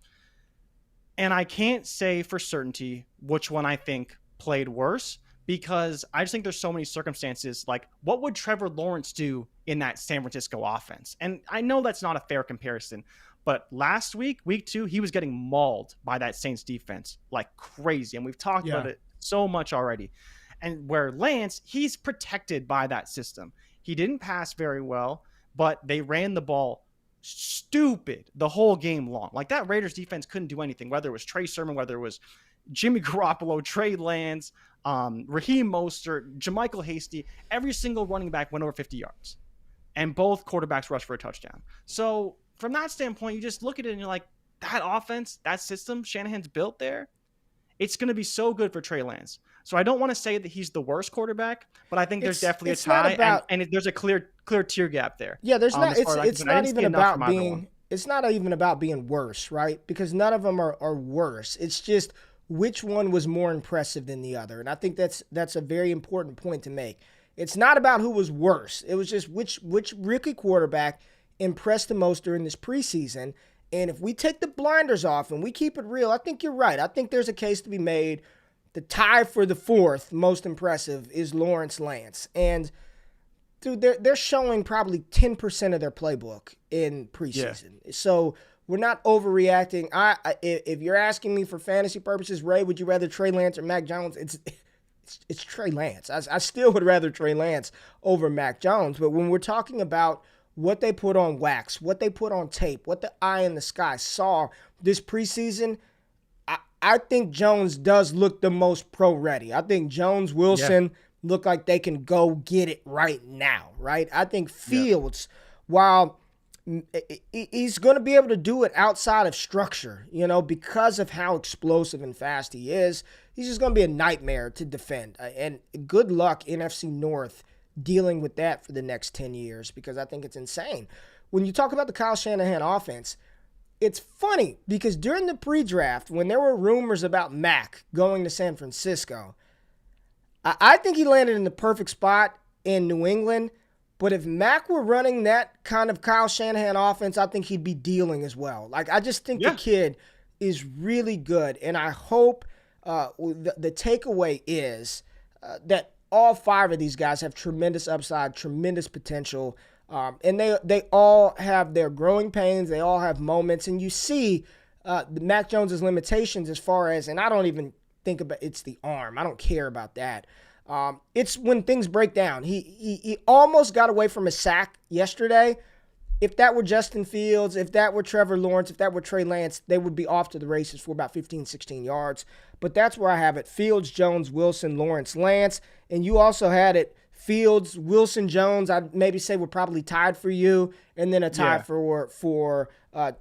And I can't say for certainty which one I think played worse, because I just think there's so many circumstances. Like, what would Trevor Lawrence do in that San Francisco offense? And I know that's not a fair comparison, but last week, week 2, he was getting mauled by that Saints defense like crazy. And we've talked about it so much already. And where Lance, he's protected by that system. He didn't pass very well, but they ran the ball stupid the whole game long. Like, that Raiders defense couldn't do anything, whether it was Trey Sermon, whether it was Jimmy Garoppolo, Trey Lance, Raheem Mostert, JaMychal Hasty. Every single running back went over 50 yards, and both quarterbacks rushed for a touchdown. So from that standpoint, you just look at it and you're like, that offense, that system Shanahan's built there, it's going to be so good for Trey Lance. So I don't want to say that he's the worst quarterback, but I think there's definitely a tie, and there's a clear tier gap there. Yeah, there's not. It's not even about being. It's not even about being worse, right? Because none of them are worse. It's just which one was more impressive than the other, and I think that's a very important point to make. It's not about who was worse. It was just which rookie quarterback impressed the most during this preseason. And if we take the blinders off and we keep it real, I think you're right. I think there's a case to be made. The tie for the 4th most impressive is Lawrence Lance. And, dude, they're showing probably 10% of their playbook in preseason. Yeah. So we're not overreacting. If you're asking me for fantasy purposes, Ray, would you rather Trey Lance or Mac Jones? It's Trey Lance. I still would rather Trey Lance over Mac Jones. But when we're talking about what they put on wax, what they put on tape, what the eye in the sky saw this preseason, I think Jones does look the most pro-ready. I think Jones, Wilson look like they can go get it right now, right? I think Fields, while he's going to be able to do it outside of structure, because of how explosive and fast he is, he's just going to be a nightmare to defend. And good luck, NFC North, dealing with that for the next 10 years, because I think it's insane. When you talk about the Kyle Shanahan offense, it's funny because during the pre-draft, when there were rumors about Mac going to San Francisco, I think he landed in the perfect spot in New England. But if Mac were running that kind of Kyle Shanahan offense, I think he'd be dealing as well. Like, I just think the kid is really good. And I hope the takeaway is that all 5 of these guys have tremendous upside, tremendous potential. And they all have their growing pains. They all have moments. And you see Mac Jones' limitations as far as, and I don't even think about it's the arm. I don't care about that. It's when things break down. He almost got away from a sack yesterday. If that were Justin Fields, if that were Trevor Lawrence, if that were Trey Lance, they would be off to the races for about 15, 16 yards. But that's where I have it. Fields, Jones, Wilson, Lawrence, Lance. And you also had it Fields, Wilson, Jones, I'd maybe say we're probably tied for you, and then a tie for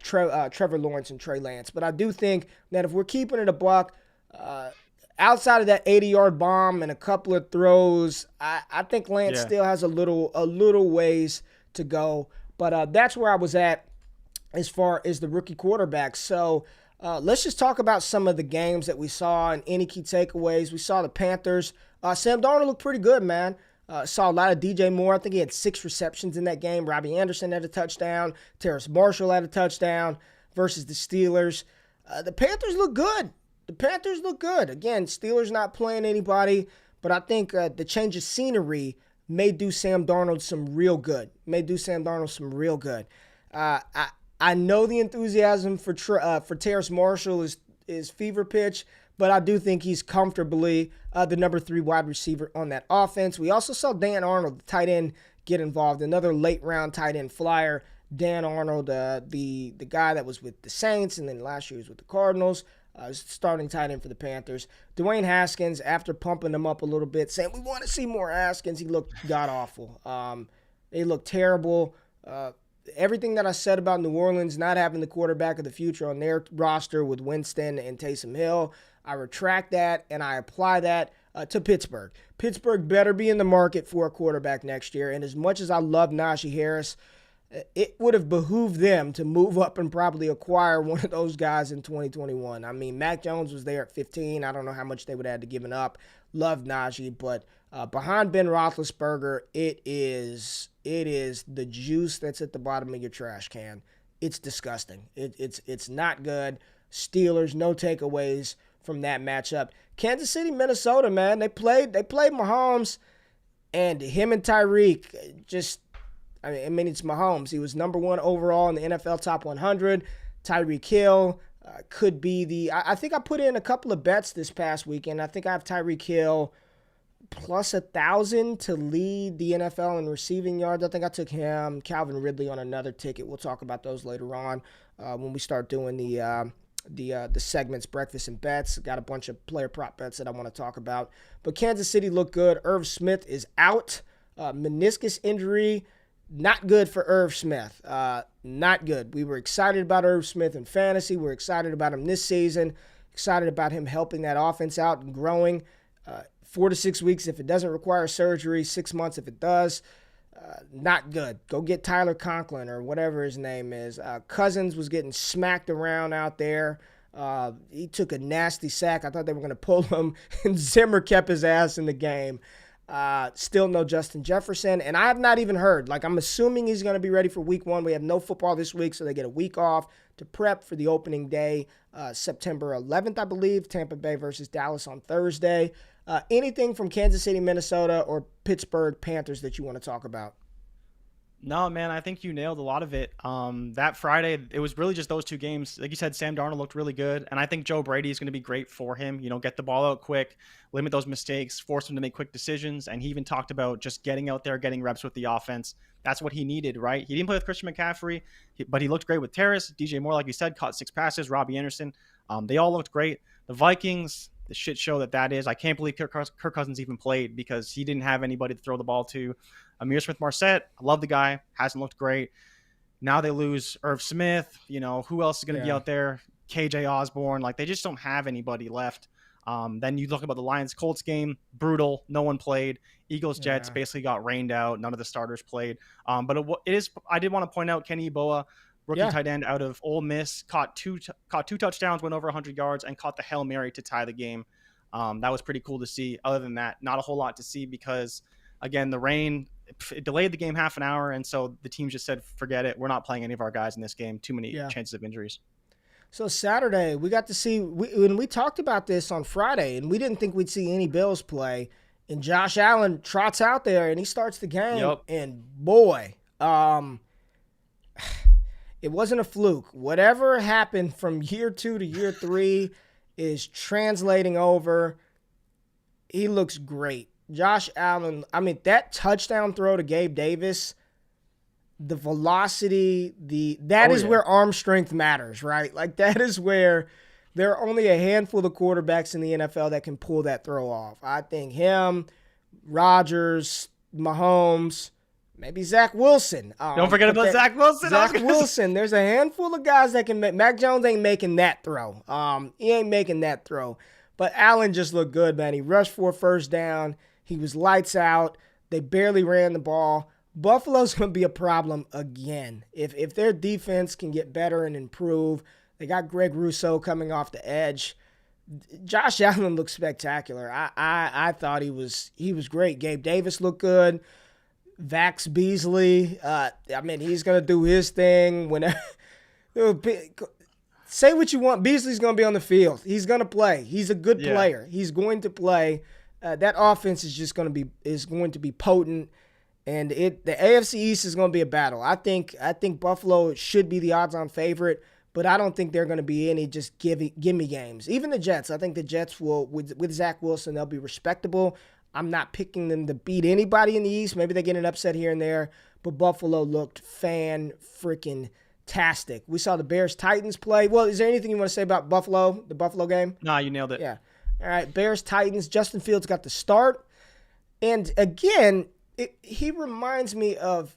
Trevor Lawrence and Trey Lance. But I do think that if we're keeping it a buck, outside of that 80-yard bomb and a couple of throws, I think Lance Yeah. still has a little ways to go. But that's where I was at as far as the rookie quarterbacks. So let's just talk about some of the games that we saw and any key takeaways. We saw the Panthers. Sam Darnold looked pretty good, man. Saw a lot of DJ Moore. I think he had 6 receptions in that game. Robbie Anderson had a touchdown. Terrace Marshall had a touchdown versus the Steelers. The Panthers look good. Again, Steelers not playing anybody, but I think the change of scenery may do Sam Darnold some real good. I know the enthusiasm for Terrace Marshall is fever pitch, but I do think he's comfortably the number 3 wide receiver on that offense. We also saw Dan Arnold, the tight end, get involved. Another late round tight end flyer. Dan Arnold, the guy that was with the Saints and then last year was with the Cardinals, starting tight end for the Panthers. Dwayne Haskins, after pumping him up a little bit, saying we want to see more Haskins, he looked god-awful. They looked terrible. Everything that I said about New Orleans not having the quarterback of the future on their roster with Winston and Taysom Hill, I retract that and I apply that to Pittsburgh. Pittsburgh better be in the market for a quarterback next year. And as much as I love Najee Harris, it would have behooved them to move up and probably acquire one of those guys in 2021. I mean, Mac Jones was there at 15. I don't know how much they would have had to give it up. Love Najee, but behind Ben Roethlisberger, it is the juice that's at the bottom of your trash can. It's disgusting. It's not good. Steelers, no takeaways from that matchup. Kansas City, Minnesota, man, they played Mahomes, and him and Tyreek just. I mean, it's Mahomes. He was number 1 overall in the NFL Top 100. Tyreek Hill could be the. I think I put in a couple of bets this past weekend. I think I have Tyreek Hill plus 1,000 to lead the NFL in receiving yards. I think I took him, Calvin Ridley on another ticket. We'll talk about those later on when we start doing the segments, breakfast and bets. Got a bunch of player prop bets that I want to talk about. But Kansas City looked good. Irv Smith is out. Meniscus injury. Not good for Irv Smith. Not good. We were excited about Irv Smith in fantasy. We're excited about him this season. Excited about him helping that offense out and growing. 4 to 6 weeks if it doesn't require surgery. 6 months if it does. Not good. Go get Tyler Conklin or whatever his name is. Cousins was getting smacked around out there. He took a nasty sack. I thought they were going to pull him, and Zimmer kept his ass in the game. Still no Justin Jefferson, and I have not even heard. I'm assuming he's going to be ready for week 1. We have no football this week, so they get a week off to prep for the opening day, September 11th, I believe. Tampa Bay versus Dallas on Thursday. Anything from Kansas City, Minnesota, or Pittsburgh Panthers that you want to talk about? No, man, I think you nailed a lot of it. That Friday, it was really just those 2 games. Like you said, Sam Darnold looked really good, and I think Joe Brady is going to be great for him. Get the ball out quick, limit those mistakes, force him to make quick decisions, and he even talked about just getting out there, getting reps with the offense. That's what he needed, right? He didn't play with Christian McCaffrey, but he looked great with Terrace. DJ Moore, like you said, caught 6 passes. Robbie Anderson, they all looked great. The Vikings, the shit show that is. I can't believe Kirk Cousins even played because he didn't have anybody to throw the ball to. Amir Smith-Marset, I love the guy, hasn't looked great. Now they lose Irv Smith. Who else is going to be out there? KJ Osborne. They just don't have anybody left. Then you look about the Lions-Colts game, brutal. No one played. Eagles-Jets basically got rained out. None of the starters played. But it is. I did want to point out Kenny Yeboah, rookie tight end out of Ole Miss, caught two touchdowns, went over 100 yards, and caught the Hail Mary to tie the game. That was pretty cool to see. Other than that, not a whole lot to see because, again, the rain it delayed the game half an hour, and so the team just said, forget it. We're not playing any of our guys in this game. Too many chances of injuries. So Saturday, we got to see, when we talked about this on Friday, and we didn't think we'd see any Bills play, and Josh Allen trots out there, and he starts the game, and boy, it wasn't a fluke. Whatever happened from year 2 to year 3 is translating over. He looks great. Josh Allen, that touchdown throw to Gabe Davis, the velocity, that is where arm strength matters, right? That is where there are only a handful of quarterbacks in the NFL that can pull that throw off. I think him, Rodgers, Mahomes, maybe Zach Wilson. Don't forget about Zach Wilson. Zach Wilson. There's a handful of guys that can make. Mac Jones ain't making that throw. He ain't making that throw. But Allen just looked good, man. He rushed for a first down. He was lights out. They barely ran the ball. Buffalo's going to be a problem again. If their defense can get better and improve, they got Greg Rousseau coming off the edge. Josh Allen looked spectacular. I thought he was great. Gabe Davis looked good. Vax Beasley, he's going to do his thing. Whenever say what you want, Beasley's going to be on the field. He's going to play. He's a good player. He's going to play. That offense is just going to be potent, and the AFC East is going to be a battle. I think Buffalo should be the odds-on favorite, but I don't think they're going to be any just gimme games. Even the Jets, I think the Jets will with Zach Wilson, they'll be respectable. I'm not picking them to beat anybody in the East. Maybe they get an upset here and there, but Buffalo looked fan-freaking-tastic. We saw the Bears-Titans play. Well, is there anything you want to say about Buffalo, the Buffalo game? Nah, you nailed it. Yeah. All right, Bears-Titans. Justin Fields got the start. And, again, he reminds me of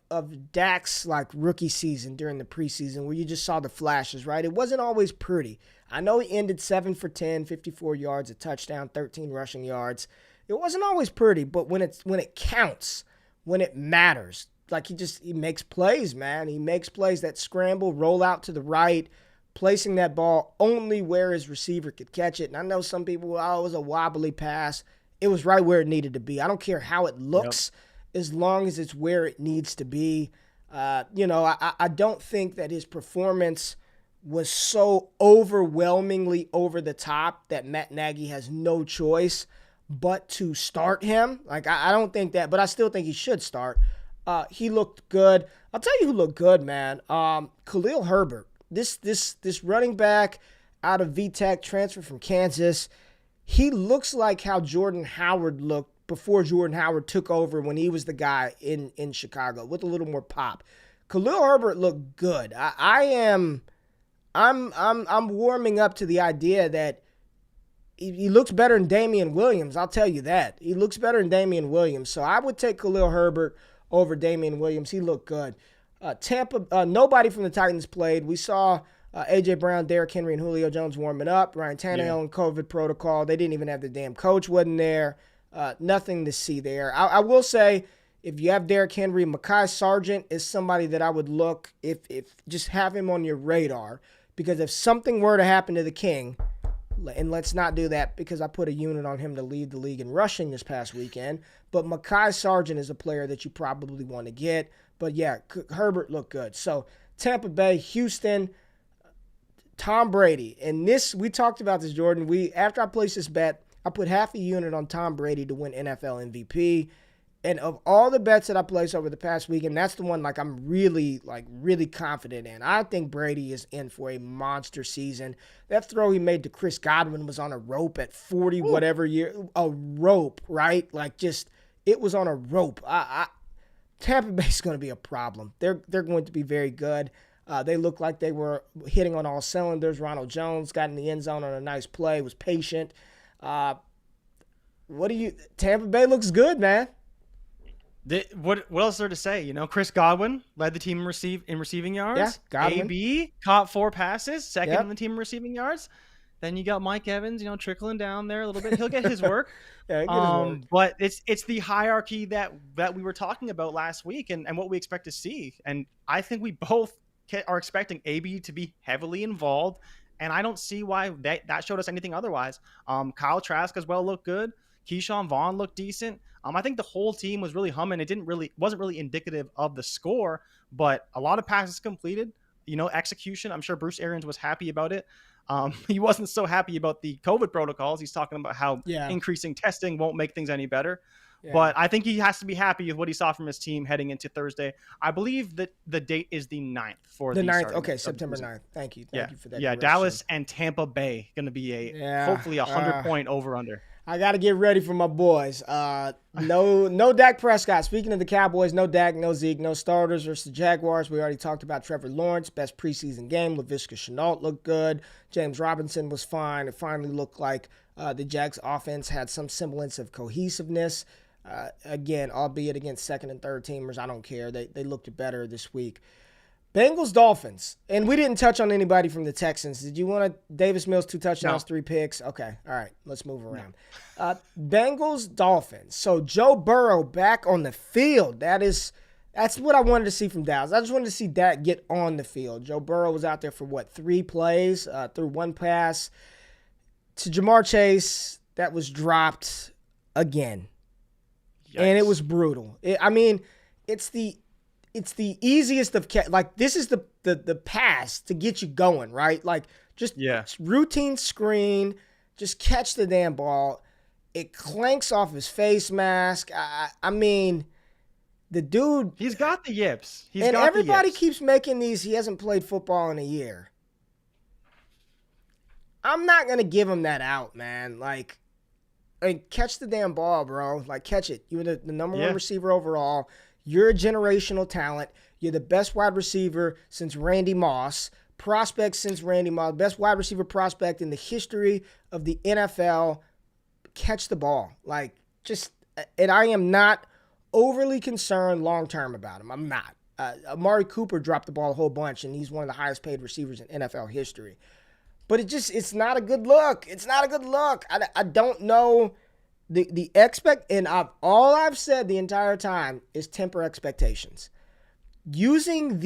Dak's, rookie season during the preseason where you just saw the flashes, right? It wasn't always pretty. I know he ended 7 for 10, 54 yards, a touchdown, 13 rushing yards. It wasn't always pretty, but when it counts, when it matters, he makes plays, man. He makes plays that scramble, roll out to the right, placing that ball only where his receiver could catch it. And I know some people, it was a wobbly pass. It was right where it needed to be. I don't care how it looks, as long as it's where it needs to be. I don't think that his performance was so overwhelmingly over the top that Matt Nagy has no choice but to start him. I don't think that, but I still think he should start. He looked good. I'll tell you who looked good, man. Khalil Herbert. This running back out of VTech, transfer from Kansas, he looks like how Jordan Howard looked before Jordan Howard took over when he was the guy in Chicago with a little more pop. Khalil Herbert looked good. I'm warming up to the idea that he looks better than Damian Williams. I'll tell you that. He looks better than Damian Williams. So I would take Khalil Herbert over Damian Williams. He looked good. Tampa, nobody from the Titans played. We saw A.J. Brown, Derrick Henry, and Julio Jones warming up. Ryan Tannehill in COVID protocol. They didn't even have the damn coach wasn't there. Nothing to see there. I will say, if you have Derrick Henry, Mekhi Sargent is somebody that I would look, if just have him on your radar. Because if something were to happen to the King, and let's not do that because I put a unit on him to lead the league in rushing this past weekend, but Mekhi Sargent is a player that you probably want to get. But yeah, Herbert looked good. So Tampa Bay, Houston, Tom Brady. And we talked about this, Jordan. After I placed this bet, I put half a unit on Tom Brady to win NFL MVP. And of all the bets that I placed over the past weekend, that's the one I'm really confident in. I think Brady is in for a monster season. That throw he made to Chris Godwin was on a rope at 40 whatever year. A rope, right? It was on a rope. Tampa Bay's going to be a problem. They're going to be very good. They look like they were hitting on all cylinders. Ronald Jones got in the end zone on a nice play, was patient. Tampa Bay looks good, man. What else is there to say? Chris Godwin led the team in receiving yards. Yeah, Godwin. AB caught 4 passes, second in the team in receiving yards. Then you got Mike Evans, trickling down there a little bit. He'll get his work. Yeah, get his work. But it's the hierarchy that we were talking about last week and what we expect to see. And I think we both are expecting AB to be heavily involved. And I don't see why that showed us anything otherwise. Kyle Trask as well looked good. Keyshawn Vaughn looked decent. I think the whole team was really humming. It wasn't really indicative of the score, but a lot of passes completed. Execution. I'm sure Bruce Arians was happy about it. He wasn't so happy about the COVID protocols. He's talking about how increasing testing won't make things any better. Yeah. But I think he has to be happy with what he saw from his team heading into Thursday. I believe that the date is the 9th for the 9th. Okay, September 9th. Thank you. Thank you for that. Yeah, correction. Dallas and Tampa Bay going to be hopefully a 100-point over-under. I got to get ready for my boys. No Dak Prescott. Speaking of the Cowboys, no Dak, no Zeke, no starters versus the Jaguars. We already talked about Trevor Lawrence, best preseason game. Laviska Shenault looked good. James Robinson was fine. It finally looked like the Jags offense had some semblance of cohesiveness. Again, albeit against second and third teamers, I don't care. They looked better this week. Bengals, Dolphins. And we didn't touch on anybody from the Texans. Did you want to? Davis Mills, 2 touchdowns, No. 3 picks. Okay. All right. Let's move around. Bengals, Dolphins. So Joe Burrow back on the field. That's what I wanted to see from Dallas. I just wanted to see Dak get on the field. Joe Burrow was out there for 3 plays, threw 1 pass to Jamar Chase. That was dropped again. Yikes. And it was brutal. It's the easiest of this is the pass to get you going, right? Like just routine screen, just catch the damn ball. It clanks off his face mask. The dude, he's got the yips. Everybody keeps making these. He hasn't played football in a year. I'm not gonna give him that out, man. Catch the damn ball, bro. Catch it. You're the number 1 receiver overall. You're a generational talent. You're the best wide receiver since Randy Moss. Prospect since Randy Moss. Best wide receiver prospect in the history of the NFL. Catch the ball. And I am not overly concerned long-term about him. I'm not. Amari Cooper dropped the ball a whole bunch, and he's one of the highest paid receivers in NFL history. But it's not a good look. It's not a good look. I don't know all I've said the entire time is temper expectations. Using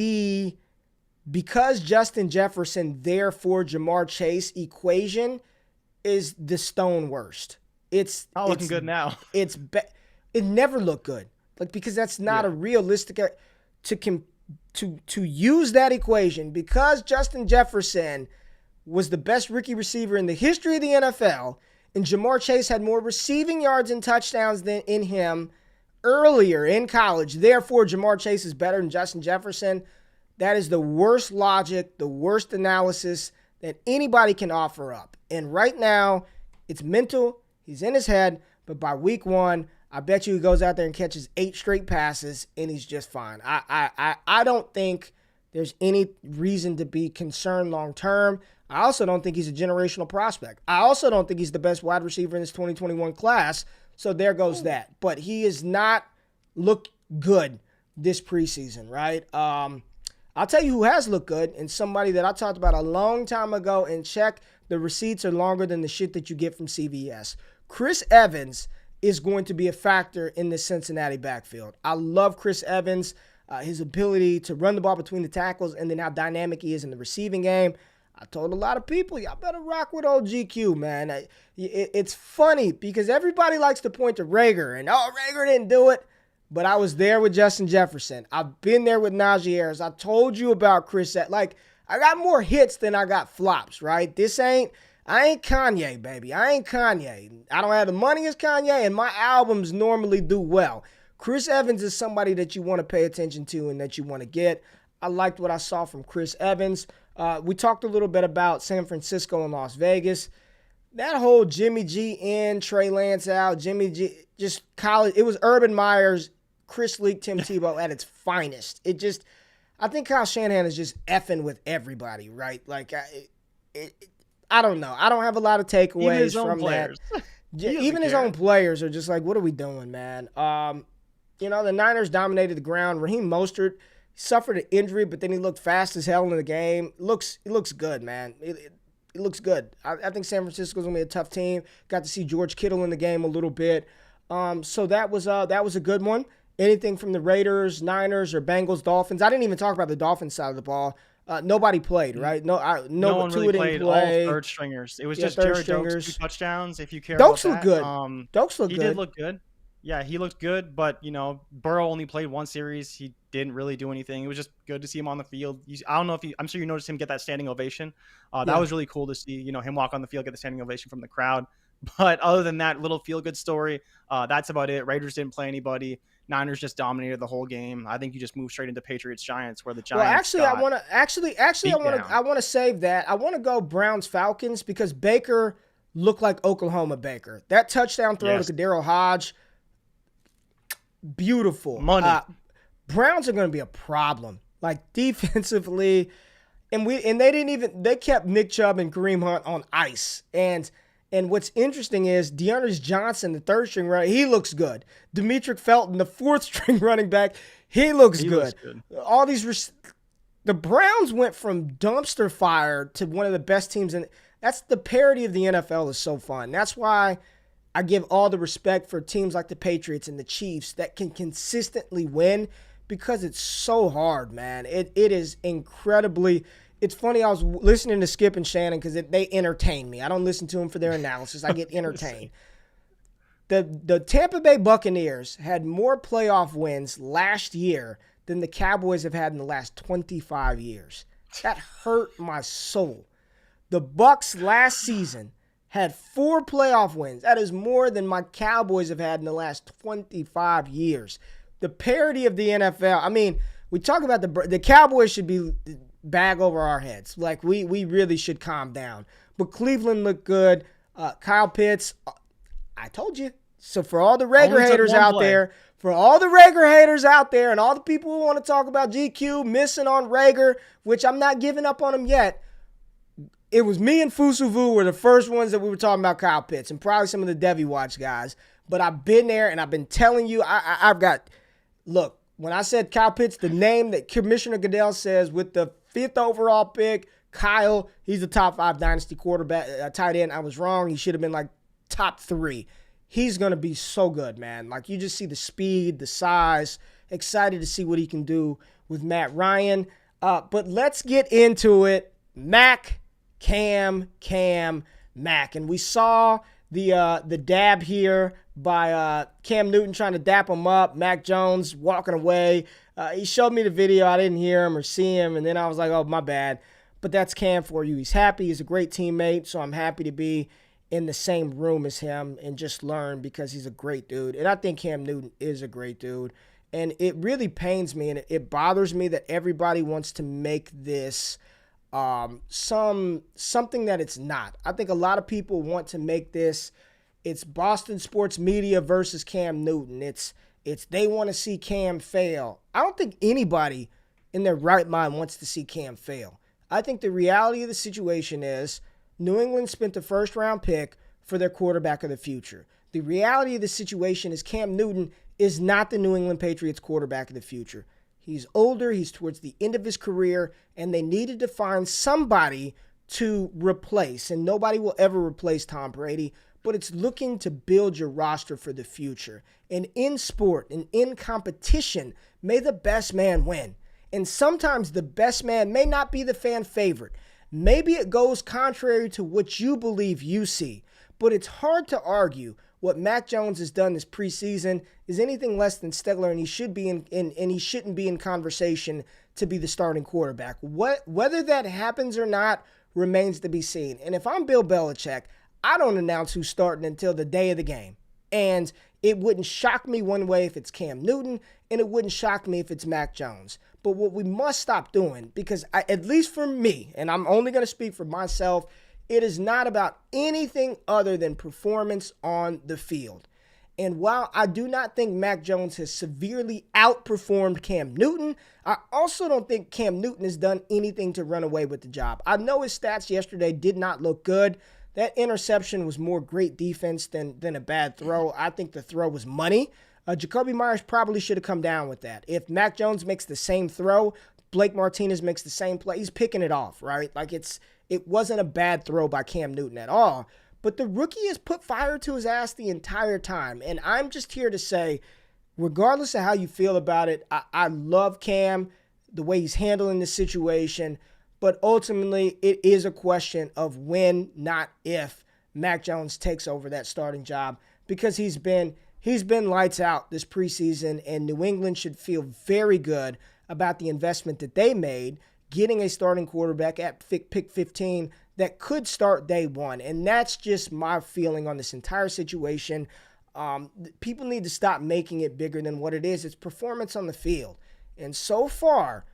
because Justin Jefferson, therefore Jamar Chase equation is the stone worst. It's not looking good now. It never looked good. Because that's not a realistic to use that equation because Justin Jefferson was the best rookie receiver in the history of the NFL, and Jamar Chase had more receiving yards and touchdowns than in him earlier in college. Therefore, Jamar Chase is better than Justin Jefferson. That is the worst logic, the worst analysis that anybody can offer up. And right now, it's mental. He's in his head. But by week 1, I bet you he goes out there and catches 8 straight passes, and he's just fine. I don't think there's any reason to be concerned long term. I also don't think he's a generational prospect. I also don't think he's the best wide receiver in this 2021 class. So there goes that. But he has not looked good this preseason, right? I'll tell you who has looked good, and somebody that I talked about a long time ago, and check, the receipts are longer than the shit that you get from CVS. Chris Evans is going to be a factor in the Cincinnati backfield. I love Chris Evans, his ability to run the ball between the tackles, and then how dynamic he is in the receiving game. I told a lot of people, y'all better rock with old GQ, man. It's funny because everybody likes to point to Rager, and Rager didn't do it. But I was there with Justin Jefferson. I've been there with Najee Harris. I told you about Chris. I got more hits than I got flops, right? I ain't Kanye, baby. I ain't Kanye. I don't have the money as Kanye, and my albums normally do well. Chris Evans is somebody that you want to pay attention to and that you want to get. I liked what I saw from Chris Evans. We talked a little bit about San Francisco and Las Vegas. That whole Jimmy G in, Trey Lance out, Jimmy G, just college. It was Urban Meyer's, Chris Leak, Tim Tebow at its finest. I think Kyle Shanahan is just effing with everybody, right? I don't know. I don't have a lot of takeaways from players. that. Even his own players are just like, what are we doing, man? The Niners dominated the ground. Raheem Mostert suffered an injury, but then he looked fast as hell in the game. It looks good, man. It looks good. I think San Francisco's going to be a tough team. Got to see George Kittle in the game a little bit. So that was a good one. Anything from the Raiders, Niners, or Bengals, Dolphins? I didn't even talk about the Dolphins side of the ball. Nobody played, right? No one really played. All third stringers. It was just Jared Stokes, 2 touchdowns. If you care Stokes about looked that. good. Stokes looked good. He did look good. Yeah, he looked good, but Burrow only played 1 series. He didn't really do anything. It was just good to see him on the field. I don't know if I'm sure you noticed him get that standing ovation. That was really cool to see. Him walk on the field, get the standing ovation from the crowd. But other than that little feel good story, that's about it. Raiders didn't play anybody. Niners just dominated the whole game. I think you just moved straight into Patriots Giants, where the Giants. Well, I want to save that. I want to go Browns Falcons because Baker looked like Oklahoma Baker. That touchdown throw to Kadero Hodge, beautiful. Money. Browns are going to be a problem, defensively, and they kept Nick Chubb and Kareem Hunt on ice. And what's interesting is Dearness Johnson, the 3rd string runner, he looks good. Demetric Felton, the 4th string running back, he looks good. All these The Browns went from dumpster fire to one of the best teams. And that's the parity of the NFL is so fun. That's why I give all the respect for teams like the Patriots and the Chiefs that can consistently win because it's so hard, man. It is incredibly. It's funny. I was listening to Skip and Shannon because they entertain me. I don't listen to them for their analysis. I get entertained. The Tampa Bay Buccaneers had more playoff wins last year than the Cowboys have had in the last 25 years. That hurt my soul. The Bucs last season had 4 playoff wins. That is more than my Cowboys have had in the last 25 years. The parity of the NFL. I mean, we talk about the Cowboys should be bag over our heads. Like, we really should calm down. But Cleveland looked good. Kyle Pitts, I told you. So for all the Rager haters out there, and all the people who want to talk about GQ missing on Rager, which I'm not giving up on him yet, it was me and Fusuvu were the first ones that we were talking about Kyle Pitts, and probably some of the Devi Watch guys. But I've been there, and I've been telling you, I've got, look, when I said Kyle Pitts, the name that Commissioner Goodell says with the 5th overall pick, Kyle, he's the top 5 dynasty quarterback, tight end. I was wrong. He should have been like top 3. He's going to be so good, man. Like, you just see the speed, the size. Excited to see what he can do with Matt Ryan. But let's get into it. Mac, Cam, Mac. And we saw the dab here by Cam Newton trying to dap him up. Mac Jones walking away. He showed me the video. I didn't hear him or see him. And then I was like, oh, my bad. But that's Cam for you. He's happy. He's a great teammate. So I'm happy to be in the same room as him and just learn because he's a great dude. And I think Cam Newton is a great dude. And it really pains me and it bothers me that everybody wants to make this something that it's not. I think a lot of people want to make this, it's Boston sports media versus Cam Newton. It's they want to see Cam fail. I don't think anybody in their right mind wants to see Cam fail. I think the reality of the situation is New England spent the first-round pick for their quarterback of the future. The reality of the situation is Cam Newton is not the New England Patriots quarterback of the future. He's older, he's towards the end of his career, and they needed to find somebody to replace. And nobody will ever replace Tom Brady, but it's looking to build your roster for the future. And in sport and in competition, may the best man win. And sometimes the best man may not be the fan favorite. Maybe it goes contrary to what you believe you see, but it's hard to argue what Mac Jones has done this preseason is anything less than stellar, and he should be and he shouldn't be in conversation to be the starting quarterback. Whether that happens or not remains to be seen. And if I'm Bill Belichick, I don't announce who's starting until the day of the game. And it wouldn't shock me one way if it's Cam Newton, and it wouldn't shock me if it's Mac Jones. But what we must stop doing, because at least for me, and I'm only going to speak for myself, it is not about anything other than performance on the field. And while I do not think Mac Jones has severely outperformed Cam Newton, I also don't think Cam Newton has done anything to run away with the job. I know his stats yesterday did not look good. That interception was more great defense than a bad throw. I think the throw was money. Jacoby Myers probably should have come down with that. If Mac Jones makes the same throw, Blake Martinez makes the same play, he's picking it off, right? Like it wasn't a bad throw by Cam Newton at all. But the rookie has put fire to his ass the entire time. And I'm just here to say, regardless of how you feel about it, I love Cam, the way he's handling the situation. But ultimately, it is a question of when, not if, Mac Jones takes over that starting job, because he's been lights out this preseason, and New England should feel very good about the investment that they made, getting a starting quarterback at pick 15 that could start day one. And that's just my feeling on this entire situation. People need to stop making it bigger than what it is. It's performance on the field. And so far,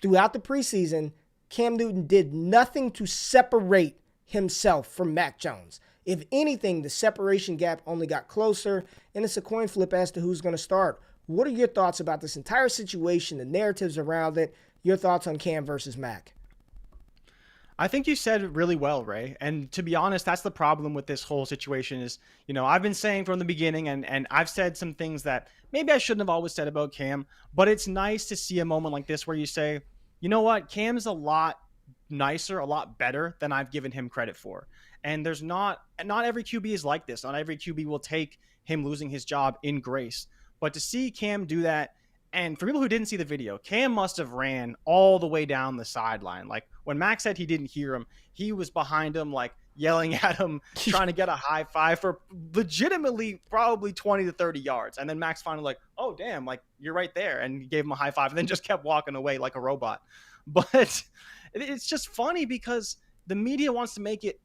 throughout the preseason, Cam Newton did nothing to separate himself from Mac Jones. If anything, the separation gap only got closer, and it's a coin flip as to who's going to start. What are your thoughts about this entire situation, the narratives around it, your thoughts on Cam versus Mac? I think you said it really well, Ray. And to be honest, that's the problem with this whole situation is, I've been saying from the beginning, and I've said some things that maybe I shouldn't have always said about Cam, but it's nice to see a moment like this where you say, you know what? Cam's a lot nicer, a lot better than I've given him credit for. And there's not every QB is like this. Not every QB will take him losing his job in grace. But to see Cam do that, and for people who didn't see the video, Cam must have ran all the way down the sideline. Like when Max said he didn't hear him, he was behind him, like yelling at him, trying to get a high five for legitimately probably 20 to 30 yards. And then Max finally like, oh, damn, like you're right there. And he gave him a high five and then just kept walking away like a robot. But it's just funny because the media wants to make it,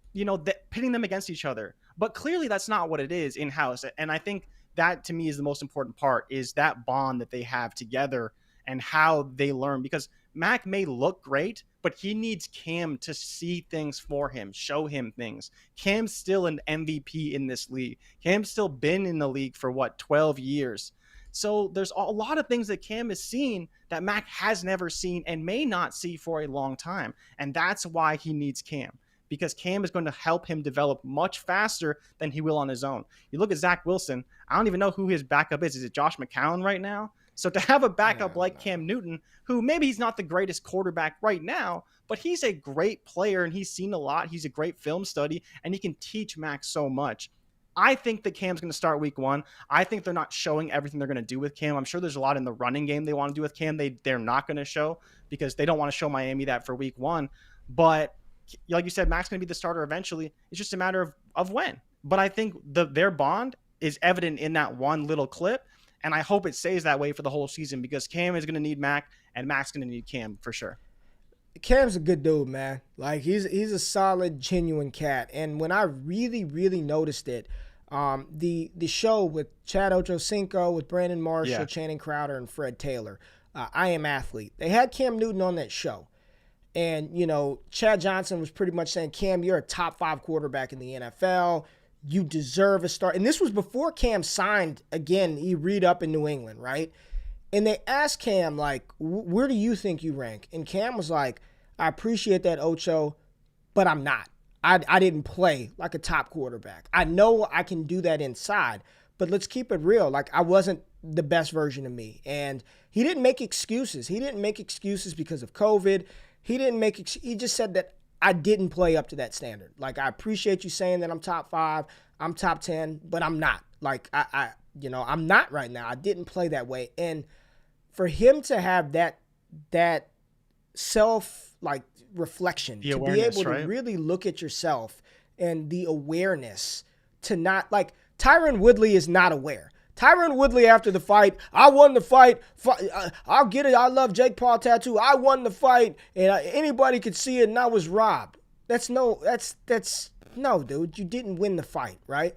pitting them against each other. But clearly that's not what it is in-house. And I think that to me is the most important part, is that bond that they have together and how they learn. Because Mac may look great, but he needs Cam to see things for him, show him things. Cam's still an MVP in this league. Cam's still been in the league for 12 years. So there's a lot of things that Cam has seen that Mac has never seen and may not see for a long time. And that's why he needs Cam, because Cam is going to help him develop much faster than he will on his own. You look at Zach Wilson, I don't even know who his backup is. Is it Josh McCown right now? So to have a backup like Cam Newton, who maybe he's not the greatest quarterback right now, but he's a great player and he's seen a lot. He's a great film study and he can teach Max so much. I think that Cam's going to start week 1. I think they're not showing everything they're going to do with Cam. I'm sure there's a lot in the running game they want to do with Cam. They're not going to show, because they don't want to show Miami that for week 1. But like you said, Mac's going to be the starter eventually. It's just a matter of when. But I think their bond is evident in that one little clip. And I hope it stays that way for the whole season, because Cam is going to need Mac and Mac's going to need Cam for sure. Cam's a good dude, man. Like he's a solid, genuine cat. And when I really, really noticed it, the show with Chad Ochocinco, with Brandon Marshall, Channing Crowder, and Fred Taylor, I Am Athlete. They had Cam Newton on that show. And, Chad Johnson was pretty much saying, Cam, you're a top 5 quarterback in the NFL. You deserve a start. And this was before Cam signed, again, he re-up in New England, right? And they asked Cam, like, where do you think you rank? And Cam was like, I appreciate that, Ocho, but I'm not. I didn't play like a top quarterback. I know I can do that inside, but let's keep it real. Like, I wasn't the best version of me. And he didn't make excuses. He didn't make excuses because of COVID. He just said that I didn't play up to that standard. Like, I appreciate you saying that I'm top 5, I'm top 10, but I'm not. Like, I'm not right now. I didn't play that way. And for him to have that self, like, reflection, to be able to really look at yourself, and the awareness to not, like, Tyron Woodley is not aware. Tyron Woodley after the fight, I won the fight. I'll get it. I love Jake Paul tattoo. I won the fight, and anybody could see it, and I was robbed. That's no, dude. You didn't win the fight, right?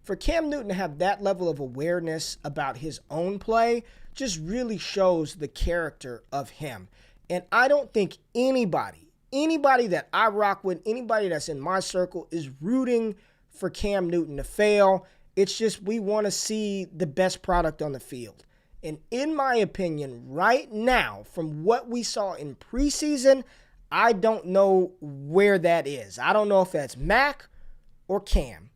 For Cam Newton to have that level of awareness about his own play just really shows the character of him. And I don't think anybody that I rock with, anybody that's in my circle, is rooting for Cam Newton to fail. It's just we want to see the best product on the field. And in my opinion, right now, from what we saw in preseason, I don't know where that is. I don't know if that's Mac or Cam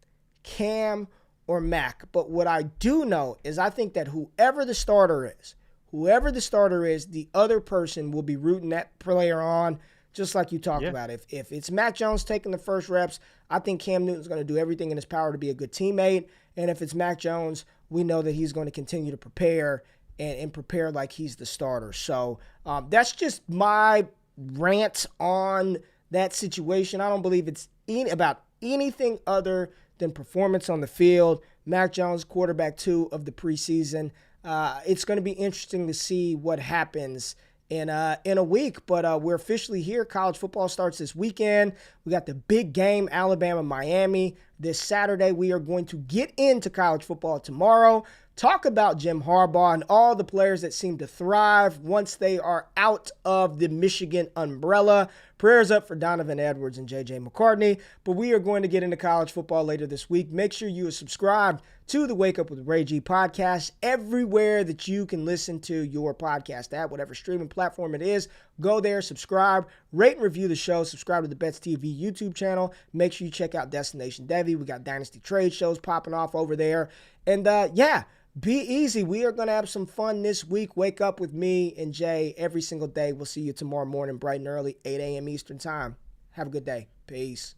or Mac. But what I do know is I think that whoever the starter is, the other person will be rooting that player on, just like you talked about. If it's Mac Jones taking the first reps, I think Cam Newton's going to do everything in his power to be a good teammate. And if it's Mac Jones, we know that he's going to continue to prepare and prepare like he's the starter. So that's just my rant on that situation. I don't believe it's about anything other than performance on the field. Mac Jones, quarterback 2 of the preseason. It's going to be interesting to see what happens in a week, but we're officially here. College football starts this weekend. We got the big game, Alabama-Miami, this Saturday. We are going to get into college football tomorrow, talk about Jim Harbaugh and all the players that seem to thrive once they are out of the Michigan umbrella. Prayers up for Donovan Edwards and J.J. McCartney, but we are going to get into college football later this week. Make sure you are subscribed to the Wake Up with Ray G podcast everywhere that you can listen to your podcast at, whatever streaming platform it is. Go there, subscribe, rate and review the show, subscribe to the Bets TV YouTube channel. Make sure you check out Destination Devy. We got Dynasty Trade shows popping off over there. And Be easy. We are going to have some fun this week. Wake up with me and Jay every single day. We'll see you tomorrow morning, bright and early, 8 a.m. Eastern Time. Have a good day. Peace.